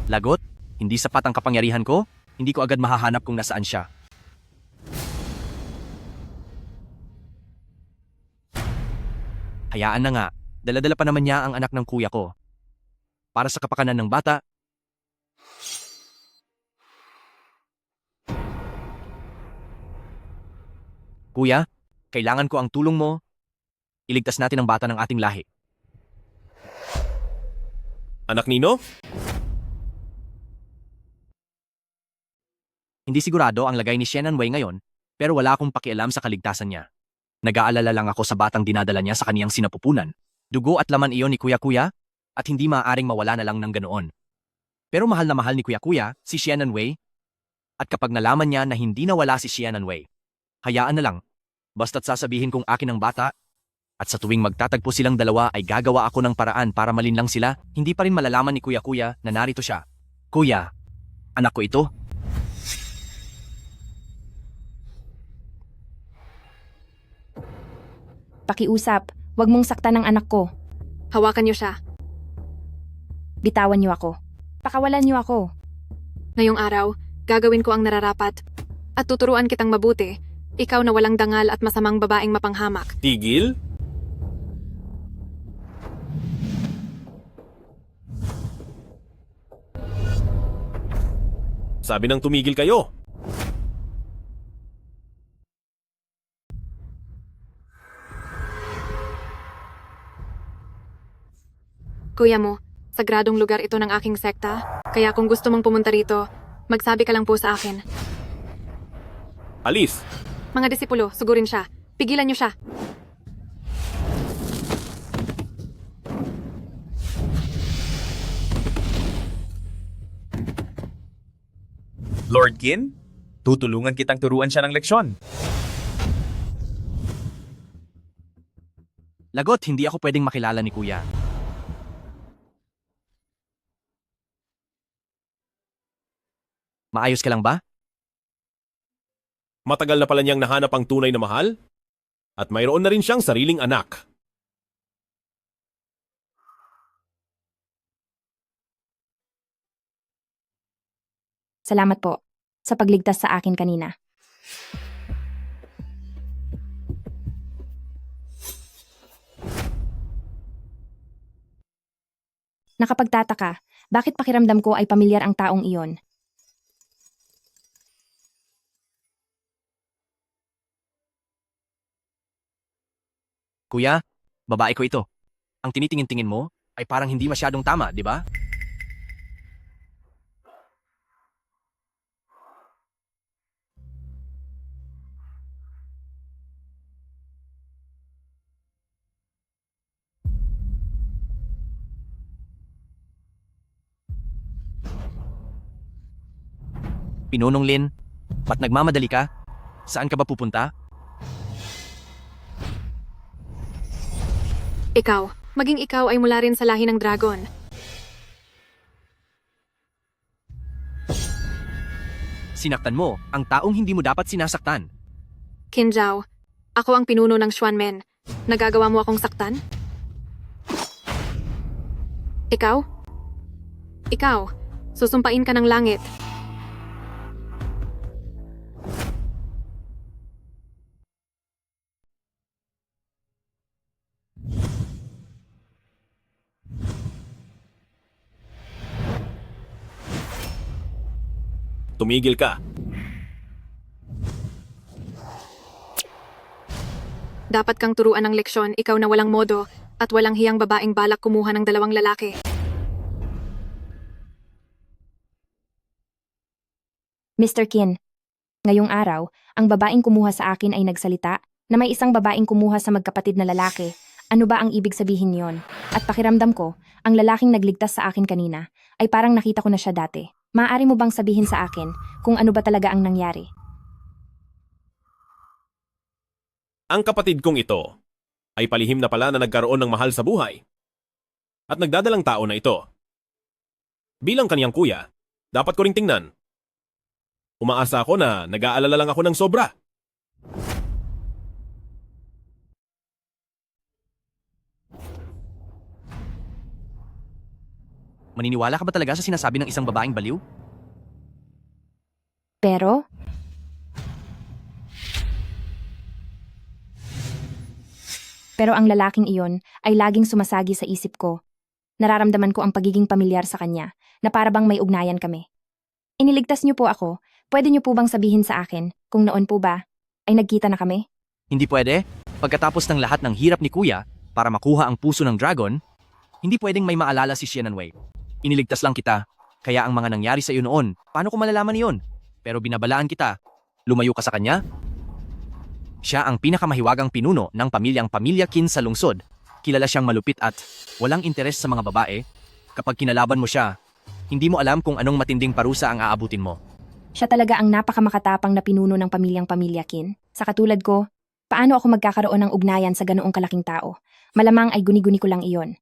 Lagot? Hindi sapat ang kapangyarihan ko? Hindi ko agad mahahanap kung nasaan siya. Hayaan na nga, daladala pa naman niya ang anak ng kuya ko. Para sa kapakanan ng bata, Kuya, kailangan ko ang tulong mo. Iligtas natin ang bata ng ating lahi. Anak Nino? Hindi sigurado ang lagay ni Shannon Wei ngayon, pero wala akong pakialam sa kaligtasan niya. Nag-aalala lang ako sa batang dinadala niya sa kaniyang sinapupunan. Dugo at laman iyon ni Kuya-Kuya, at hindi maaaring mawala na lang ng ganoon. Pero mahal na mahal ni Kuya-Kuya si Shannon Wei, at kapag nalaman niya na hindi nawala si Shannon Wei, hayaan na lang, basta't sasabihin kong akin ang bata, at sa tuwing magtatagpo silang dalawa ay gagawa ako ng paraan para malinlang sila, hindi pa rin malalaman ni Kuya-Kuya na narito siya. Kuya, anak ko ito. Pakiusap, huwag mong saktan ang anak ko. Hawakan niyo siya. Bitawan niyo ako. Pakawalan niyo ako. Ngayong araw, gagawin ko ang nararapat. At tuturuan kitang mabuti. Ikaw na walang dangal at masamang babaeng mapanghamak. Tigil? Sabi ng tumigil kayo. Kuya mo, sagradong lugar ito ng aking sekta. Kaya kung gusto mong pumunta rito, magsabi ka lang po sa akin. Alis! Mga disipulo, sugurin siya. Pigilan niyo siya. Lord Kin, tutulungan kitang turuan siya ng leksyon. Lagot, hindi ako pwedeng makilala ni Kuya. Maayos ka lang ba? Matagal na pala niyang nahanap ang tunay na mahal at mayroon na rin siyang sariling anak. Salamat po sa pagligtas sa akin kanina. Nakapagtataka, bakit pakiramdam ko ay pamilyar ang taong iyon? Kuya, babae ko ito. Ang tinitingin-tingin mo ay parang hindi masyadong tama, di ba? Pinunong Lin, ba't nagmamadali ka? Saan ka ba pupunta? Ikaw, maging ikaw ay mula rin sa lahi ng dragon. Sinaktan mo ang taong hindi mo dapat sinasaktan. Qin Zhao, ako ang pinuno ng Xuanmen. Nagagawa mo akong saktan? Ikaw? Ikaw, susumpain ka ng langit. Tumigil ka. Dapat kang turuan ng leksyon, ikaw na walang modo at walang hiyang babaeng balak kumuha ng 2 lalaki. Mr. Qin, ngayong araw, ang babaeng kumuha sa akin ay nagsalita na may isang babaeng kumuha sa magkapatid na lalaki. Ano ba ang ibig sabihin yon? At pakiramdam ko, ang lalaking nagligtas sa akin kanina ay parang nakita ko na siya dati. Maaari mo bang sabihin sa akin kung ano ba talaga ang nangyari? Ang kapatid kong ito ay palihim na pala na nagkaroon ng mahal sa buhay. At nagdadalang tao na ito. Bilang kaniyang kuya, dapat ko ring tingnan. Umaasa ako na nag-aalala lang ako ng sobra. Maniniwala ka ba talaga sa sinasabi ng isang babaeng baliw? Pero, ang lalaking iyon ay laging sumasagi sa isip ko. Nararamdaman ko ang pagiging pamilyar sa kanya, na para bang may ugnayan kami. Iniligtas niyo po ako, pwede niyo po bang sabihin sa akin kung noon po ba ay nagkita na kami? Hindi pwede. Pagkatapos ng lahat ng hirap ni Kuya para makuha ang puso ng dragon, hindi pwedeng may maalala si Xianan Wei. Iniligtas lang kita, kaya ang mga nangyari sa iyo noon, paano ko malalaman iyon? Pero binabalaan kita, lumayo ka sa kanya? Siya ang pinakamahiwagang pinuno ng Pamilya Qin sa lungsod. Kilala siyang malupit at walang interes sa mga babae. Kapag kinalaban mo siya, hindi mo alam kung anong matinding parusa ang aabutin mo. Siya talaga ang napakamakatapang na pinuno ng Pamilya Qin. Sa katulad ko, paano ako magkakaroon ng ugnayan sa ganoong kalaking tao? Malamang ay guni-guni ko lang iyon.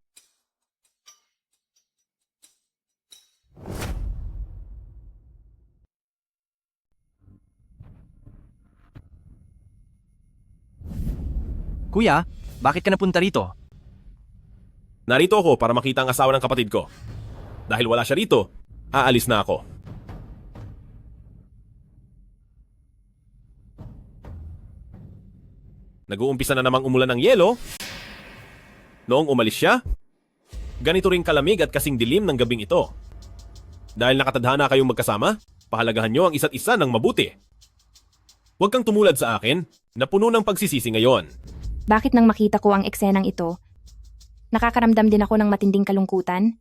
Kuya, bakit ka napunta rito? Narito ako para makita ang asawa ng kapatid ko. Dahil wala siya rito, aalis na ako. Nag-uumpisa na namang umulan ng yelo. Noong umalis siya, ganito ring kalamig at kasing dilim ng gabing ito. Dahil nakatadhana kayong magkasama, pahalagahan nyo ang isa't isa ng mabuti. Huwag kang tumulad sa akin na puno ng pagsisisi ngayon. Bakit nang makita ko ang eksenang ito, nakakaramdam din ako ng matinding kalungkutan?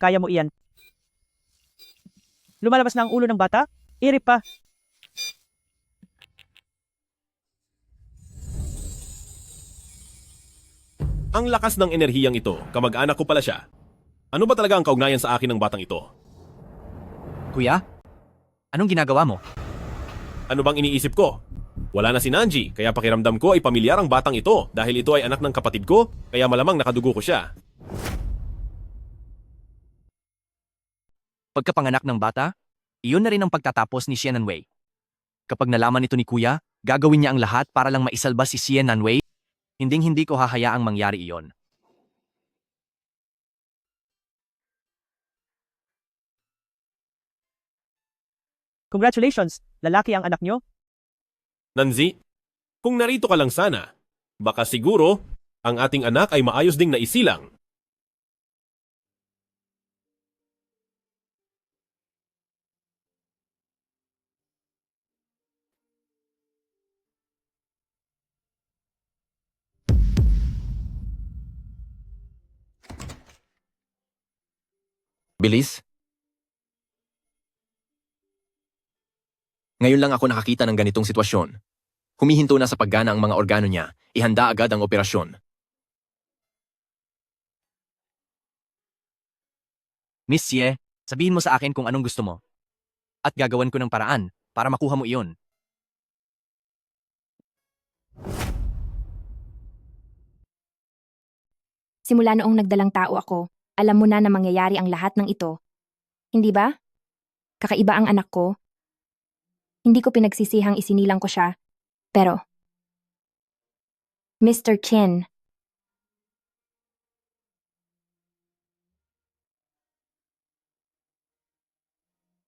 Kaya mo iyan. Lumalabas na ang ulo ng bata? Irip pa. Ang lakas ng enerhiyang ito, kamag-anak ko pala siya. Ano ba talaga ang kaugnayan sa akin ng batang ito? Kuya, anong ginagawa mo? Ano bang iniisip ko? Wala na si Nanji, kaya pakiramdam ko ay pamilyar ang batang ito dahil ito ay anak ng kapatid ko, kaya malamang nakadugo ko siya. Pagkapanganak ng bata, iyon na rin ang pagtatapos ni Xian Nanwei. Kapag nalaman ito ni Kuya, gagawin niya ang lahat para lang maisalba si Xian Nanwei. Hinding-hindi ko hahayaang mangyari iyon. Congratulations! Lalaki ang anak nyo? Nanzi, kung narito ka lang sana, baka siguro ang ating anak ay maayos ding naisilang. Bilis? Ngayon lang ako nakakita ng ganitong sitwasyon. Humihinto na sa paggana ang mga organo niya. Ihanda agad ang operasyon. Miss Xie, sabihin mo sa akin kung anong gusto mo. At gagawan ko ng paraan para makuha mo iyon. Simula noong nagdalang tao ako, alam mo na na mangyayari ang lahat ng ito. Hindi ba? Kakaiba ang anak ko. Hindi ko pinagsisihang isinilang ko siya. Pero, Mr. Chin,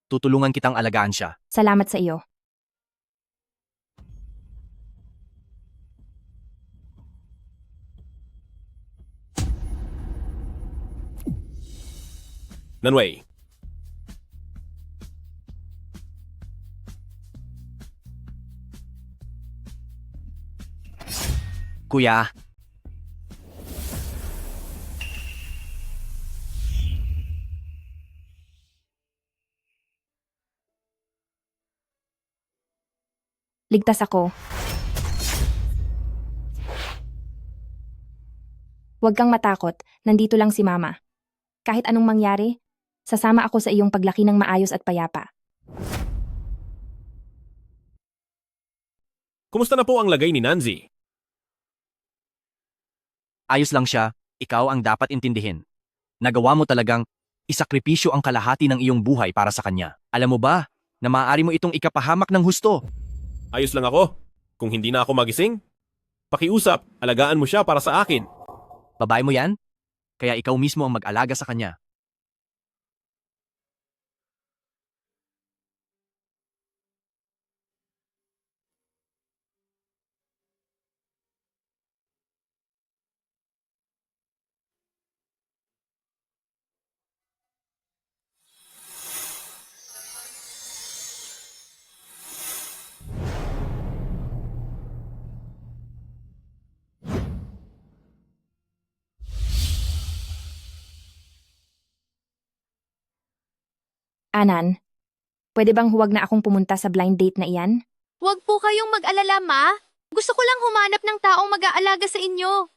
Tutulungan kitang alagaan siya. salamat sa iyo. Nanwei, Kuya, Ligtas ako. Huwag kang matakot, nandito lang si Mama. Kahit anong mangyari, sasama ako sa iyong paglaki ng maayos at payapa. kumusta na po ang lagay ni Nanzi? ayos lang siya, ikaw ang dapat intindihin. Nagawa mo talagang isakripisyo ang kalahati ng iyong buhay para sa kanya. Alam mo ba na maaari mo itong ikapahamak ng husto? Ayos lang ako. Kung hindi na ako magising, pakiusap, alagaan mo siya para sa akin. Babae mo yan? Kaya ikaw mismo ang mag-alaga sa kanya. Anan, pwede bang huwag na akong pumunta sa blind date na iyan? Huwag po kayong mag-alala, Ma. Gusto ko lang humanap ng taong mag-aalaga sa inyo.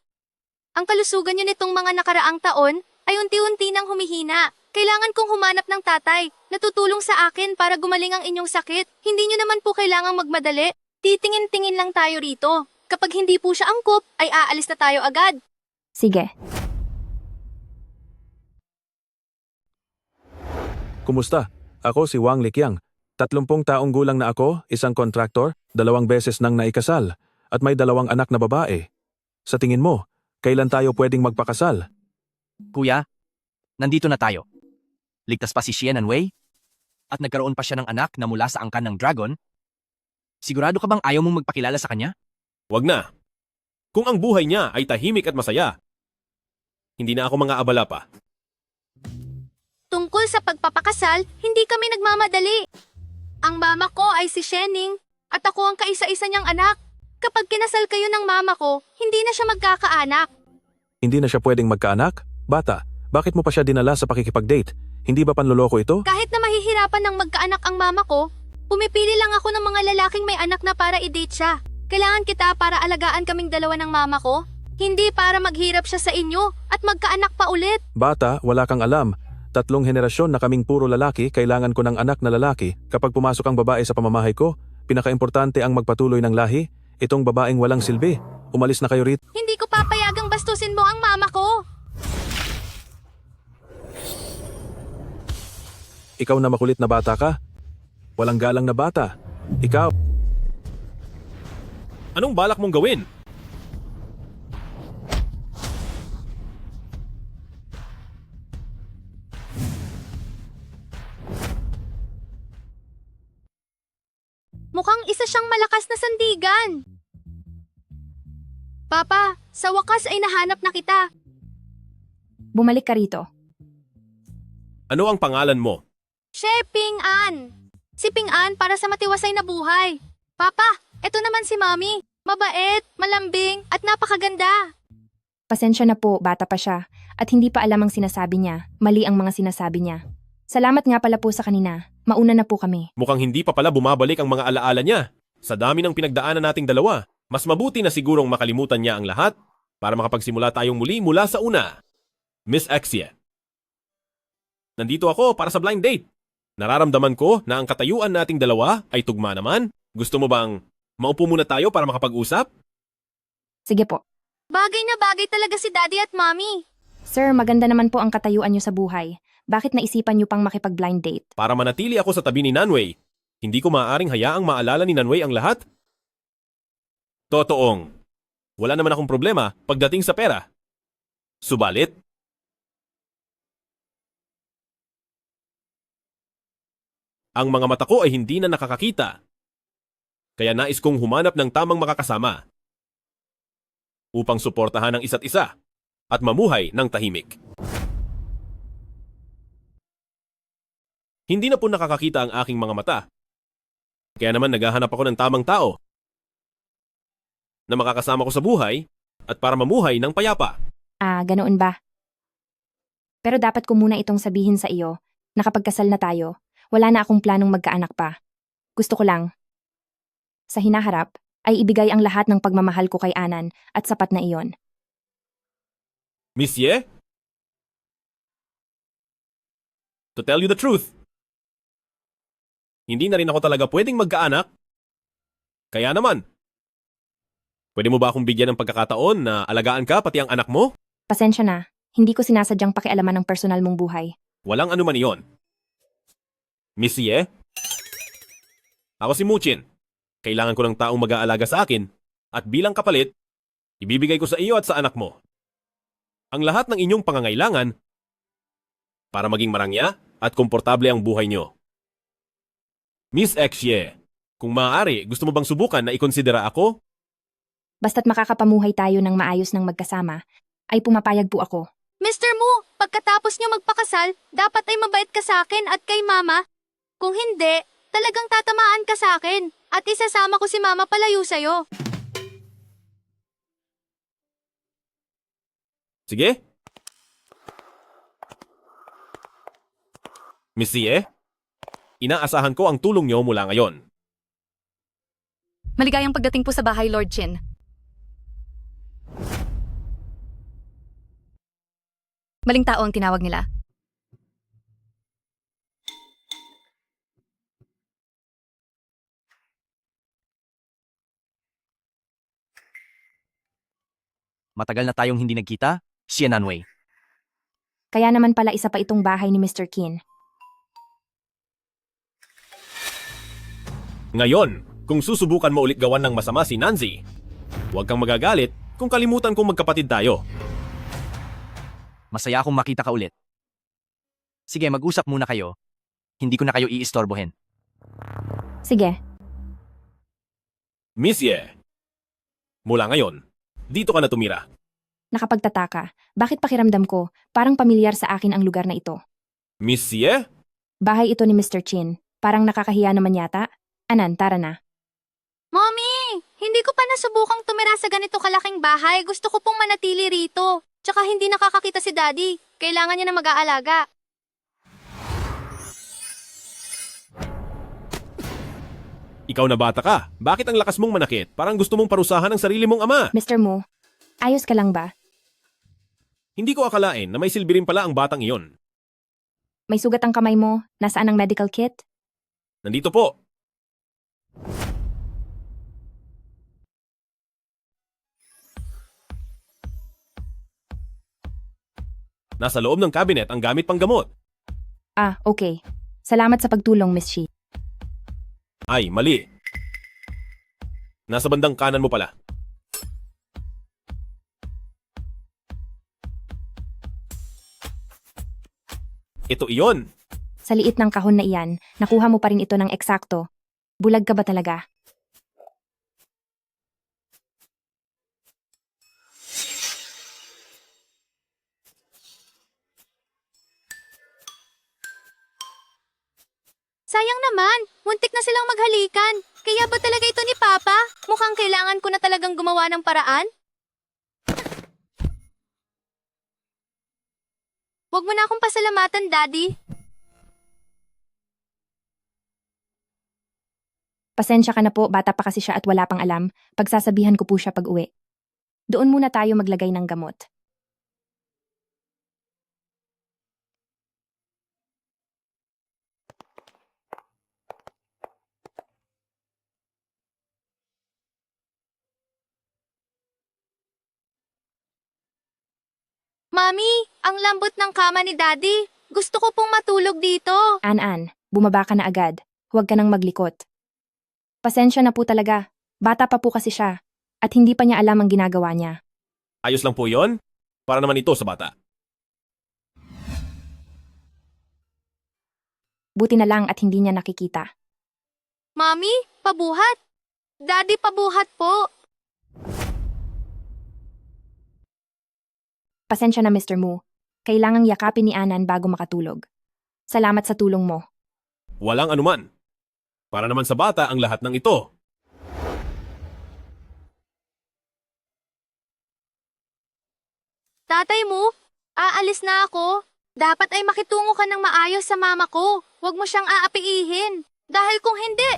Ang kalusugan niyo nitong mga nakaraang taon ay unti-unti nang humihina. Kailangan kong humanap ng tatay na tutulong sa akin para gumaling ang inyong sakit. Hindi niyo naman po kailangang magmadali. Titingin-tingin lang tayo rito. Kapag hindi po siya angkop, ay aalis na tayo agad. Sige. Kumusta? Ako si Wang Liqiang. 30 taong gulang na ako, isang kontraktor, 2 beses nang naikasal, at may 2 anak na babae. Sa tingin mo, kailan tayo pwedeng magpakasal? Kuya, nandito na tayo. Ligtas pa si Xian Nanwei? At nagkaroon pa siya ng anak na mula sa angkan ng dragon? Sigurado ka bang ayaw mong magpakilala sa kanya? Wag na. Kung ang buhay niya ay tahimik at masaya, hindi na ako mga abala pa. Tungkol sa pagpapakasal, hindi kami nagmamadali. Ang mama ko ay si Shening at ako ang kaisa-isa niyang anak. Kapag kinasal kayo ng mama ko, hindi na siya magkakaanak. Hindi na siya pwedeng magkaanak? Bata, bakit mo pa siya dinala sa pakikipag-date? Hindi ba panloloko ito? Kahit na mahihirapan ng magkaanak ang mama ko, pumipili lang ako ng mga lalaking may anak na para i-date siya. Kailangan kita para alagaan kaming dalawa ng mama ko. Hindi para maghirap siya sa inyo at magkaanak pa ulit. Bata, wala kang alam. 3 henerasyon na kaming puro lalaki, kailangan ko ng anak na lalaki. Kapag pumasok ang babae sa pamamahay ko, pinakaimportante ang magpatuloy ng lahi. Itong babaeng walang silbi. Umalis na kayo rito. Hindi ko papayagang bastusin mo ang mama ko. Ikaw na makulit na bata ka. Walang galang na bata. Ikaw. Anong balak mong gawin? Mukhang isa siyang malakas na sandigan. Papa, sa wakas ay nahanap na kita. Bumalik ka rito. Ano ang pangalan mo? Siya Ping-an. Si Ping-an para sa matiwasay na buhay. Papa, eto naman si Mami. Mabait, malambing, at napakaganda. Pasensya na po, bata pa siya. At hindi pa alam ang sinasabi niya. Mali ang mga sinasabi niya. Salamat nga pala po sa kanina. Mauna na po kami. Mukhang hindi pa pala bumabalik ang mga alaala niya. Sa dami ng pinagdaanan nating dalawa, mas mabuti na sigurong makalimutan niya ang lahat para makapagsimula tayong muli mula sa una. Miss Exie. Nandito ako para sa blind date. Nararamdaman ko na ang katayuan nating dalawa ay tugma naman. Gusto mo bang maupo muna tayo para makapag-usap? Sige po. Bagay na bagay talaga si Daddy at Mommy. Sir, maganda naman po ang katayuan niyo sa buhay. Bakit naisipan niyo pang makipag-blind date? Para manatili ako sa tabi ni Nanway. Hindi ko maaaring hayaang maalala ni Nanway ang lahat. Totoong. Wala naman akong problema pagdating sa pera. Subalit, ang mga mata ko ay hindi na nakakakita. Kaya nais kong humanap ng tamang makakasama upang suportahan ang isa't isa at mamuhay ng tahimik. Hindi na po nakakakita ang aking mga mata. Kaya naman naghahanap ako ng tamang tao na makakasama ko sa buhay at para mamuhay ng payapa. Ah, ganoon ba? Pero dapat ko muna itong sabihin sa iyo na kapag kasal na tayo, wala na akong planong magkaanak pa. Gusto ko lang, sa hinaharap, ay ibigay ang lahat ng pagmamahal ko kay Anan at sapat na iyon. Monsieur? To tell you the truth, hindi na rin ako talaga pwedeng magkaanak. Kaya naman, pwede mo ba akong bigyan ng pagkakataon na alagaan ka pati ang anak mo? Pasensya na, hindi ko sinasadyang pakialaman ng personal mong buhay. Walang anuman iyon. Monsieur? Ako si Muchin. Kailangan ko ng taong mag-aalaga sa akin at bilang kapalit, ibibigay ko sa iyo at sa anak mo ang lahat ng inyong pangangailangan para maging marangya at komportable ang buhay nyo. Miss Exie, kung maaari, gusto mo bang subukan na ikonsidera ako? Basta't makakapamuhay tayo ng maayos ng magkasama, ay pumapayag po ako. Mr. Mu, pagkatapos niyo magpakasal, dapat ay mabait ka sa akin at kay Mama. Kung hindi, talagang tatamaan ka sa akin at isasama ko si Mama palayo sa'yo. Sige? Monsieur, inaasahan ko ang tulong nyo mula ngayon. Maligayang pagdating po sa bahay, Lord Chin. Maling tao ang tinawag nila. Matagal na tayong hindi nagkita, si Nanway. Kaya naman pala isa pa itong bahay ni Mr. Qin. Ngayon, kung susubukan mo ulit gawan ng masama si Nanzi, huwag kang magagalit kung kalimutan kong magkapatid tayo. Masaya akong makita ka ulit. Sige, mag-usap muna kayo. Hindi ko na kayo iistorbohin. Sige. Monsieur, mula ngayon, dito ka na tumira. Nakapagtataka, bakit pakiramdam ko parang pamilyar sa akin ang lugar na ito? Monsieur? Bahay ito ni Mr. Chin. Parang nakakahiya naman yata. Anan, tara na. Mommy, hindi ko pa nasubukang tumira sa ganito kalaking bahay. Gusto ko pong manatili rito. Tsaka hindi nakakakita si Daddy. Kailangan niya na mag-aalaga. Ikaw na bata ka. Bakit ang lakas mong manakit? Parang gusto mong parusahan ang sarili mong ama. Mr. Mu, Ayos ka lang ba? Hindi ko akalain na may silbi rin pala ang batang iyon. May sugat ang kamay mo? Nasaan ang medical kit? Nandito po. Nasa loob ng cabinet ang gamit pang gamot. Ah, okay. Salamat sa pagtulong, Miss Shi. Ay, mali. Nasa bandang kanan mo pala. Ito iyon. Sa liit ng kahon na iyan, nakuha mo pa rin ito ng eksakto. Bulag ka ba talaga? Sayang naman, muntik na silang maghalikan. Kaya ba talaga ito ni Papa? Mukhang kailangan ko na talagang gumawa ng paraan. Huwag mo na akong pasalamatan, Daddy. Pasensya ka na po, bata pa kasi siya at wala pang alam. Pagsasabihan ko po siya pag-uwi. Doon muna tayo maglagay ng gamot. Mami, ang lambot ng kama ni Daddy. Gusto ko pong matulog dito. An, bumaba ka na agad. Huwag ka nang maglikot. Pasensya na po talaga. Bata pa po kasi siya. At hindi pa niya alam ang ginagawa niya. Ayos lang po yon. Para naman ito sa bata. Buti na lang at hindi niya nakikita. Mami, pabuhat. Daddy, pabuhat po. Pasensya na, Mr. Mu. Kailangang yakapin ni Anan bago makatulog. Salamat sa tulong mo. Walang anuman. Para naman sa bata ang lahat ng ito. Tatay mo, aalis na ako. Dapat ay makitungo ka ng maayos sa mama ko. Huwag mo siyang aapiihin. Dahil kung hindi...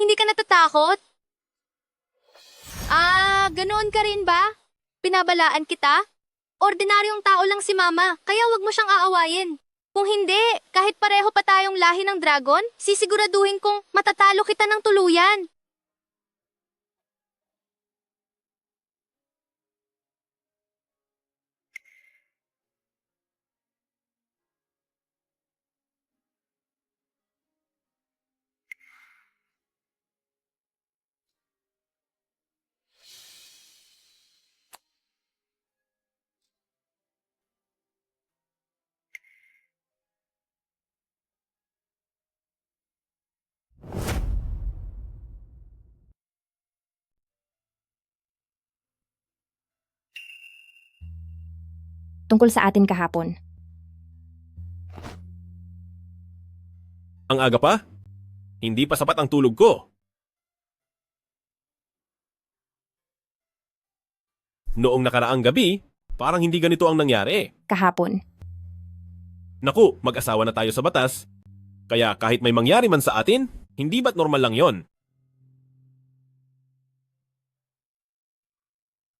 Hindi ka natatakot? Ganoon ka rin ba? Pinabalaan kita? Ordinaryong tao lang si mama, kaya wag mo siyang aawayin. Kung hindi, kahit pareho pa tayong lahi ng dragon, sisiguraduhin kong matatalo kita ng tuluyan. Tungkol sa atin kahapon. Ang aga pa? Hindi pa sapat ang tulog ko. Noong nakaraang gabi, parang hindi ganito ang nangyari. Kahapon. Naku, mag-asawa na tayo sa batas. Kaya kahit may mangyari man sa atin, hindi ba't normal lang yon?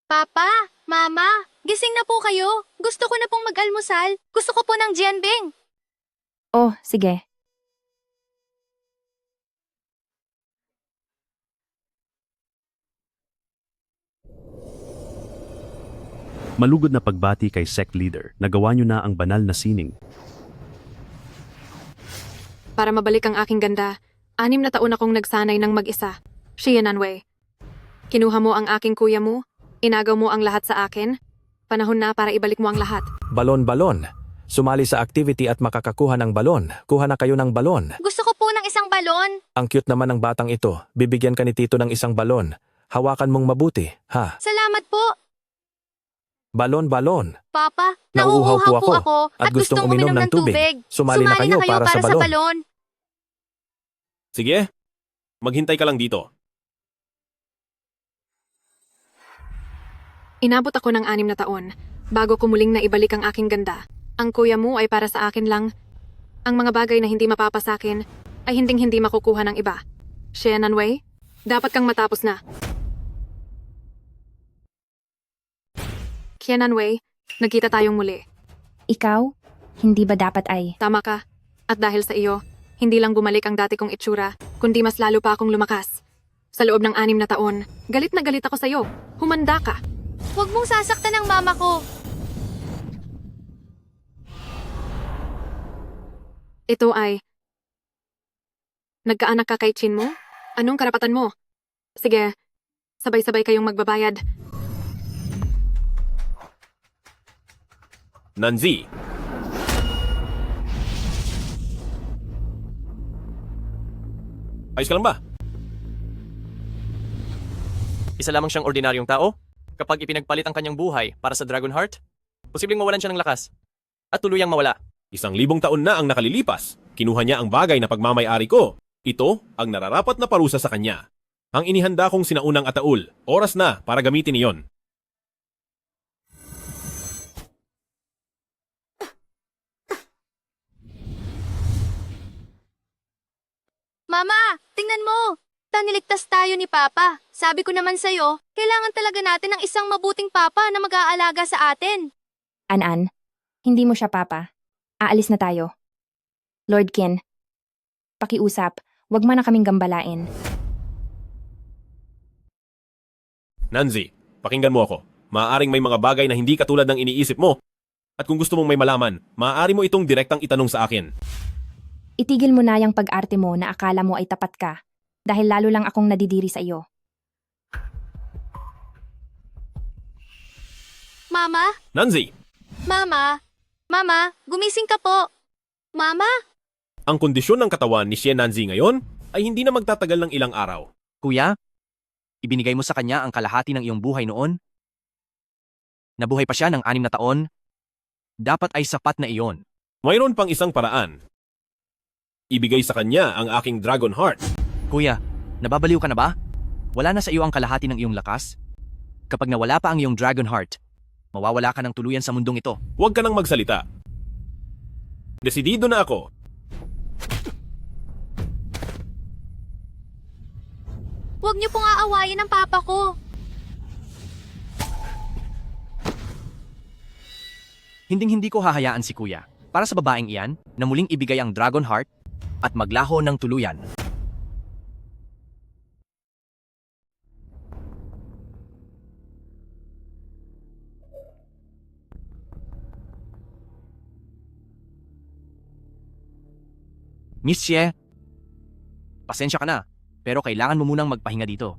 Papa, Mama, gising na po kayo. Gusto ko na pong mag-almusal. Gusto ko po ng jianbing. Oh, sige. Malugod na pagbati kay sect leader. Nagawa niyo na ang banal na sining. Para mabalik ang aking ganda, 6 na taon akong nagsanay ng mag-isa. Xiananwei. Kinuha mo ang aking kuya mo, inagaw mo ang lahat sa akin. Panahon na para ibalik mo ang lahat. Balon-balon. Sumali sa activity at makakakuha ng balon. Kuha na kayo ng balon. Gusto ko po ng isang balon. Ang cute naman ng batang ito. Bibigyan ka ni Tito ng isang balon. Hawakan mong mabuti, ha? Salamat po. Balon-balon. Papa, Nauuhaw nauuhaw po po ako at gustong uminom ng tubig. Sumali na kayo para sa balon. Sige, maghintay ka lang dito. Inabot ako ng 6 na taon bago ko muling naibalik ang aking ganda. Ang kuya mo ay para sa akin lang. Ang mga bagay na hindi mapapasakin ay hinding-hindi makukuha ng iba. Xiananwei, dapat kang matapos na. Qiananwei, nagkita tayong muli. Ikaw? Hindi ba dapat ay... Tama ka. At dahil sa iyo, hindi lang bumalik ang dati kong itsura, kundi mas lalo pa akong lumakas. Sa loob ng 6 na taon, galit na galit ako sa iyo. Humanda ka. Huwag mong sasaktan ang mama ko. Ito ay... Nagkaanak ka kay Chin mo? Anong karapatan mo? Sige, sabay-sabay kayong magbabayad. Nanzi, ayos ka lang ba? Isa lamang siyang ordinaryong tao. Kapag ipinagpalit ang kanyang buhay para sa Dragon Heart, posibleng mawalan siya ng lakas at tuluyang mawala. 1,000 taon na ang nakalilipas. Kinuha niya ang bagay na pagmamay-ari ko. Ito ang nararapat na parusa sa kanya. Ang inihanda kong sinaunang ataul. Oras na para gamitin iyon. Mama, tingnan mo. Niligtas tayo ni Papa. Sabi ko naman sa'yo, kailangan talaga natin ng isang mabuting Papa na mag-aalaga sa atin. An-an, hindi mo siya papa. Aalis na tayo. Lord Qin, pakiusap, wag mo na kaming gambalain. Nanzi, pakinggan mo ako. Maaaring may mga bagay na hindi katulad ng iniisip mo. At kung gusto mong may malaman, maaari mo itong direktang itanong sa akin. Itigil mo na yung pag-arte mo na akala mo ay tapat ka. Dahil lalo lang akong nadidiri sa iyo. Mama? Nanzi! Mama? Mama, gumising ka po. Mama? Ang kondisyon ng katawan ni Xie Nanzi ngayon ay hindi na magtatagal ng ilang araw. Kuya, ibinigay mo sa kanya ang kalahati ng iyong buhay noon? Nabuhay pa siya ng 6 na taon? Dapat ay sapat na iyon. Mayroon pang isang paraan. Ibigay sa kanya ang aking Dragon Heart. Kuya, nababaliw ka na ba? Wala na sa iyo ang kalahati ng iyong lakas? Kapag nawala pa ang iyong Dragon Heart, mawawala ka ng tuluyan sa mundong ito. Huwag ka nang magsalita. Desidido na ako. Huwag niyo pong aawayin ang Papa ko. Hinding-hindi ko hahayaan si Kuya para sa babaeng iyan na muling ibigay ang Dragon Heart at maglaho ng tuluyan. Miss Xie, pasensya ka na, pero kailangan mo munang magpahinga dito.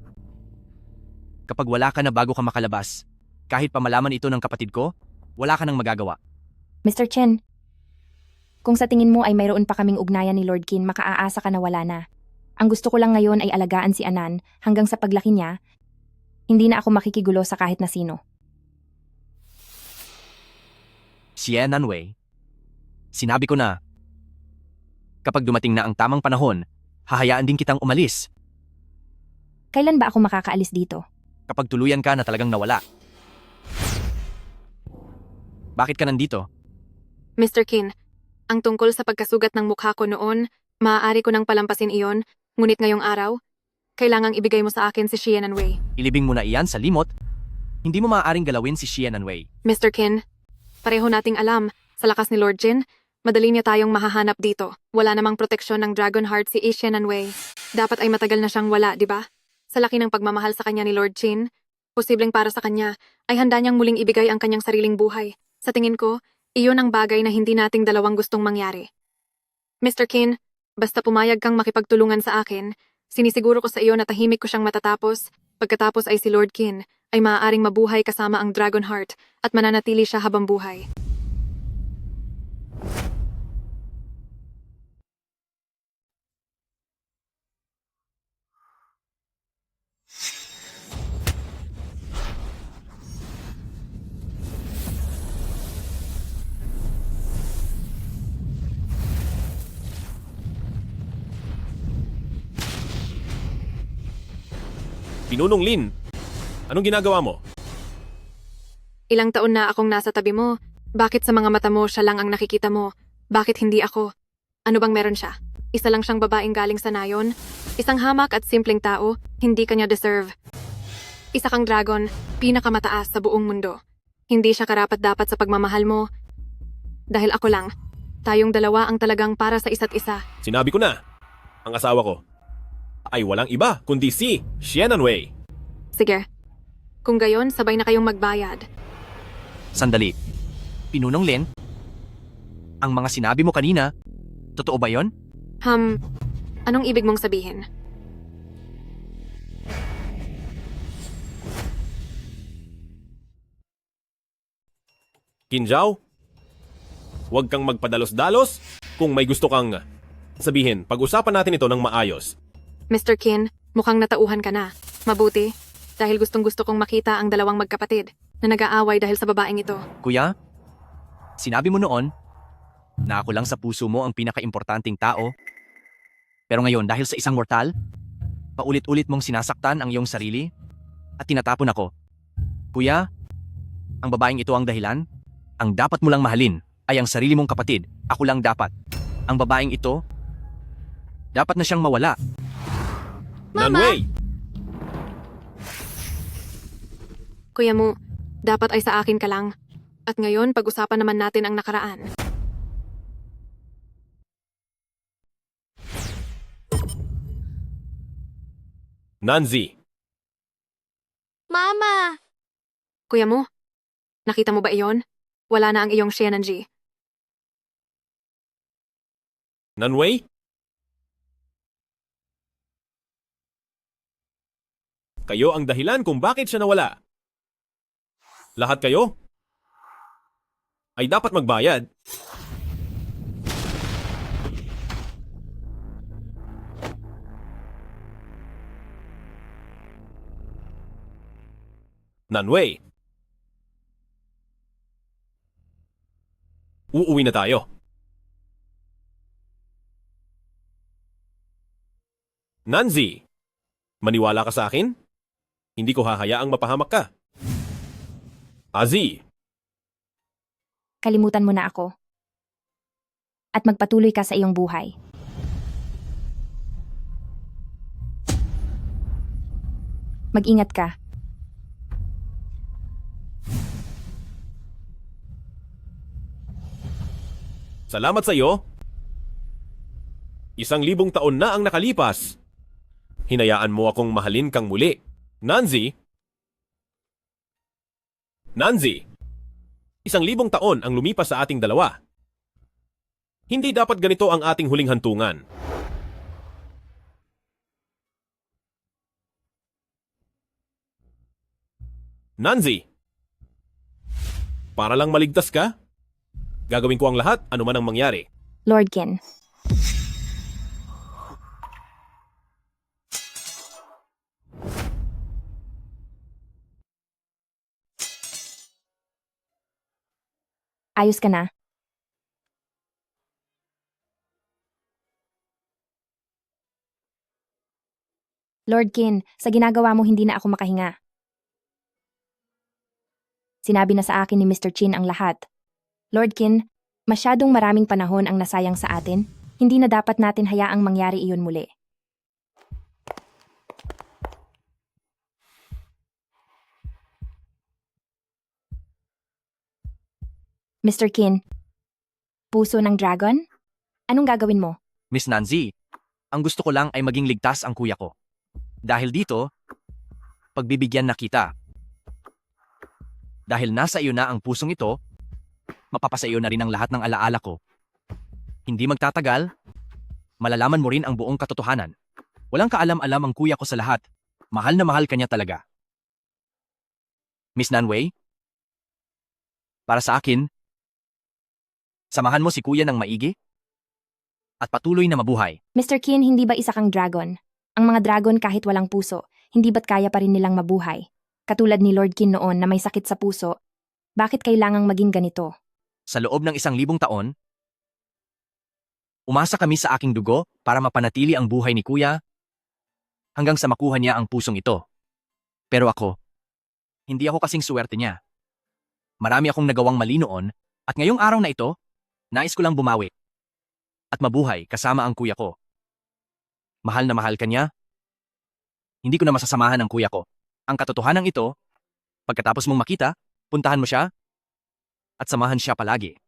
Kapag wala ka na bago ka makalabas, kahit pa malaman ito ng kapatid ko, wala ka nang magagawa. Mr. Chen, kung sa tingin mo ay mayroon pa kaming ugnayan ni Lord Qin, makaaasa ka na wala na. Ang gusto ko lang ngayon ay alagaan si Anan hanggang sa paglaki niya, hindi na ako makikigulo sa kahit na sino. Xie Nanwei, sinabi ko na, kapag dumating na ang tamang panahon, hahayaan din kitang umalis. Kailan ba ako makakaalis dito? Kapag tuluyan ka na talagang nawala. Bakit ka nandito? Mr. Qin, ang tungkol sa pagkasugat ng mukha ko noon, maaari ko nang palampasin iyon, ngunit ngayong araw, kailangang ibigay mo sa akin si Xie Nanwei. Ilibing mo na iyan sa limot, hindi mo maaaring galawin si Xie Nanwei. Mr. Qin, pareho nating alam, sa lakas ni Lord Jin, madali niya tayong mahahanap dito. Wala namang proteksyon ng Dragon Heart si Xie Nanwei. Dapat ay matagal na siyang wala, di ba? Sa laki ng pagmamahal sa kanya ni Lord Jin, posibleng para sa kanya ay handa niyang muling ibigay ang kanyang sariling buhay. Sa tingin ko, iyon ang bagay na hindi nating dalawang gustong mangyari. Mr. Qin, basta pumayag kang makipagtulungan sa akin, sinisiguro ko sa iyo na tahimik ko siyang matatapos, pagkatapos ay si Lord Qin ay maaaring mabuhay kasama ang Dragon Heart at mananatili siya habang buhay. Pinunong Lin, anong ginagawa mo? Ilang taon na akong nasa tabi mo. Bakit sa mga mata mo siya lang ang nakikita mo? Bakit hindi ako? Ano bang meron siya? Isa lang siyang babaeng galing sa nayon? Isang hamak at simpleng tao, hindi kanya deserve. Isa kang dragon, pinakamataas sa buong mundo. Hindi siya karapat-dapat sa pagmamahal mo. Dahil ako lang, tayong dalawa ang talagang para sa isa't isa. Sinabi ko na, ang asawa ko ay walang iba kundi si Shannon Wei. Sige. Kung gayon, sabay na kayong magbayad. Sandali. Pinunong Lin? Ang mga sinabi mo kanina, totoo ba yon? Anong ibig mong sabihin? Kinjao, huwag kang magpadalos-dalos kung may gusto kang sabihin. Pag-usapan natin ito ng maayos. Mr. Qin, mukhang natauhan ka na. Mabuti, dahil gustong-gusto kong makita ang dalawang magkapatid na nag-aaway dahil sa babaeng ito. Kuya, sinabi mo noon na ako lang sa puso mo ang pinaka-importanting tao. Pero ngayon, dahil sa isang mortal, paulit-ulit mong sinasaktan ang iyong sarili at tinatapon ako. Kuya, ang babaeng ito ang dahilan. Ang dapat mo lang mahalin ay ang sarili mong kapatid. Ako lang dapat. Ang babaeng ito, dapat na siyang mawala. Nanwei! Kuya mo, dapat ay sa akin ka lang. At ngayon, pag-usapan naman natin ang nakaraan. Nanzi, Mama! Kuya mo, nakita mo ba iyon? Wala na ang iyong Shenanji. Nanwei? Kayo ang dahilan kung bakit siya nawala. Lahat kayo ay dapat magbayad. Nanwei. Uuwi na tayo. Nanzi, maniwala ka sa akin? Hindi ko hahayaang mapahamak ka. Azi, Kalimutan mo na ako. At magpatuloy ka sa iyong buhay. Mag-ingat ka. salamat sa iyo. 1,000 taon na ang nakalipas. Hinayaan mo akong mahalin kang muli. Nanzi? Nanzi, 1,000 taon ang lumipas sa ating dalawa. Hindi dapat ganito ang ating huling hantungan. Nanzi, para lang maligtas ka, gagawin ko ang lahat anuman ang mangyari. Lord Qin. Ayos ka na? Lord Qin, sa ginagawa mo hindi na ako makahinga. Sinabi na sa akin ni Mr. Qin ang lahat. Lord Qin, masyadong maraming panahon ang nasayang sa atin. Hindi na dapat natin hayaang mangyari iyon muli. Mr. Qin, puso ng dragon? Anong gagawin mo? Miss Nanzi, ang gusto ko lang ay maging ligtas ang kuya ko. Dahil dito, pagbibigyan na kita. Dahil nasa iyo na ang pusong ito, mapapasa iyo na rin ang lahat ng alaala ko. Hindi magtatagal, malalaman mo rin ang buong katotohanan. Walang kaalam-alam ang kuya ko sa lahat. Mahal na mahal kanya talaga. Miss Nanwei, para sa akin, samahan mo si kuya ng maigi at patuloy na mabuhay. Mr. Qin, hindi ba isa kang dragon? Ang mga dragon kahit walang puso, hindi ba't kaya pa rin nilang mabuhay? Katulad ni Lord Qin noon na may sakit sa puso, bakit kailangang maging ganito? Sa loob ng 1,000 taon, umasa kami sa aking dugo para mapanatili ang buhay ni kuya hanggang sa makuha niya ang pusong ito. Pero ako, hindi ako kasing suwerte niya. Marami akong nagawang mali noon at ngayong araw na ito, nais ko lang bumawi at mabuhay kasama ang kuya ko. Mahal na mahal ka niya. Hindi ko na masasamahan ang kuya ko. Ang katotohanan ito, pagkatapos mong makita, Puntahan mo siya at samahan siya palagi.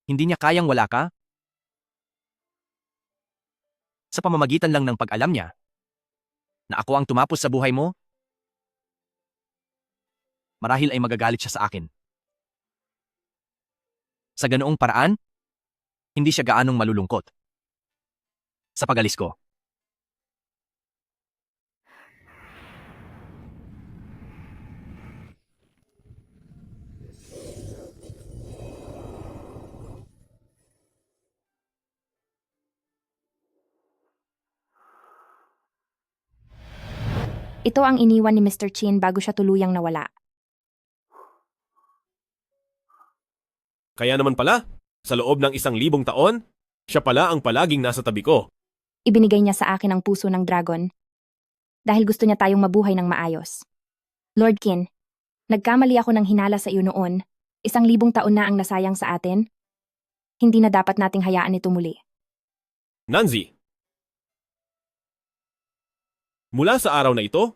Hindi niya kayang wala ka. Sa pamamagitan lang ng pag-alam niya na ako ang tumapos sa buhay mo, marahil ay magagalit siya sa akin. Sa ganoong paraan, hindi siya gaanong malulungkot. Sa pag-alis ko. Ito ang iniwan ni Mr. Chin bago siya tuluyang nawala. Kaya naman pala, sa loob ng 1,000 taon, siya pala ang palaging nasa tabi ko. Ibinigay niya sa akin ang puso ng dragon dahil gusto niya tayong mabuhay ng maayos. Lord Qin, nagkamali ako ng hinala sa iyo noon. 1,000 taon na ang nasayang sa atin. Hindi na dapat nating hayaan ito muli. Nanzi, mula sa araw na ito,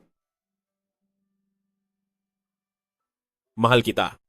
mahal kita.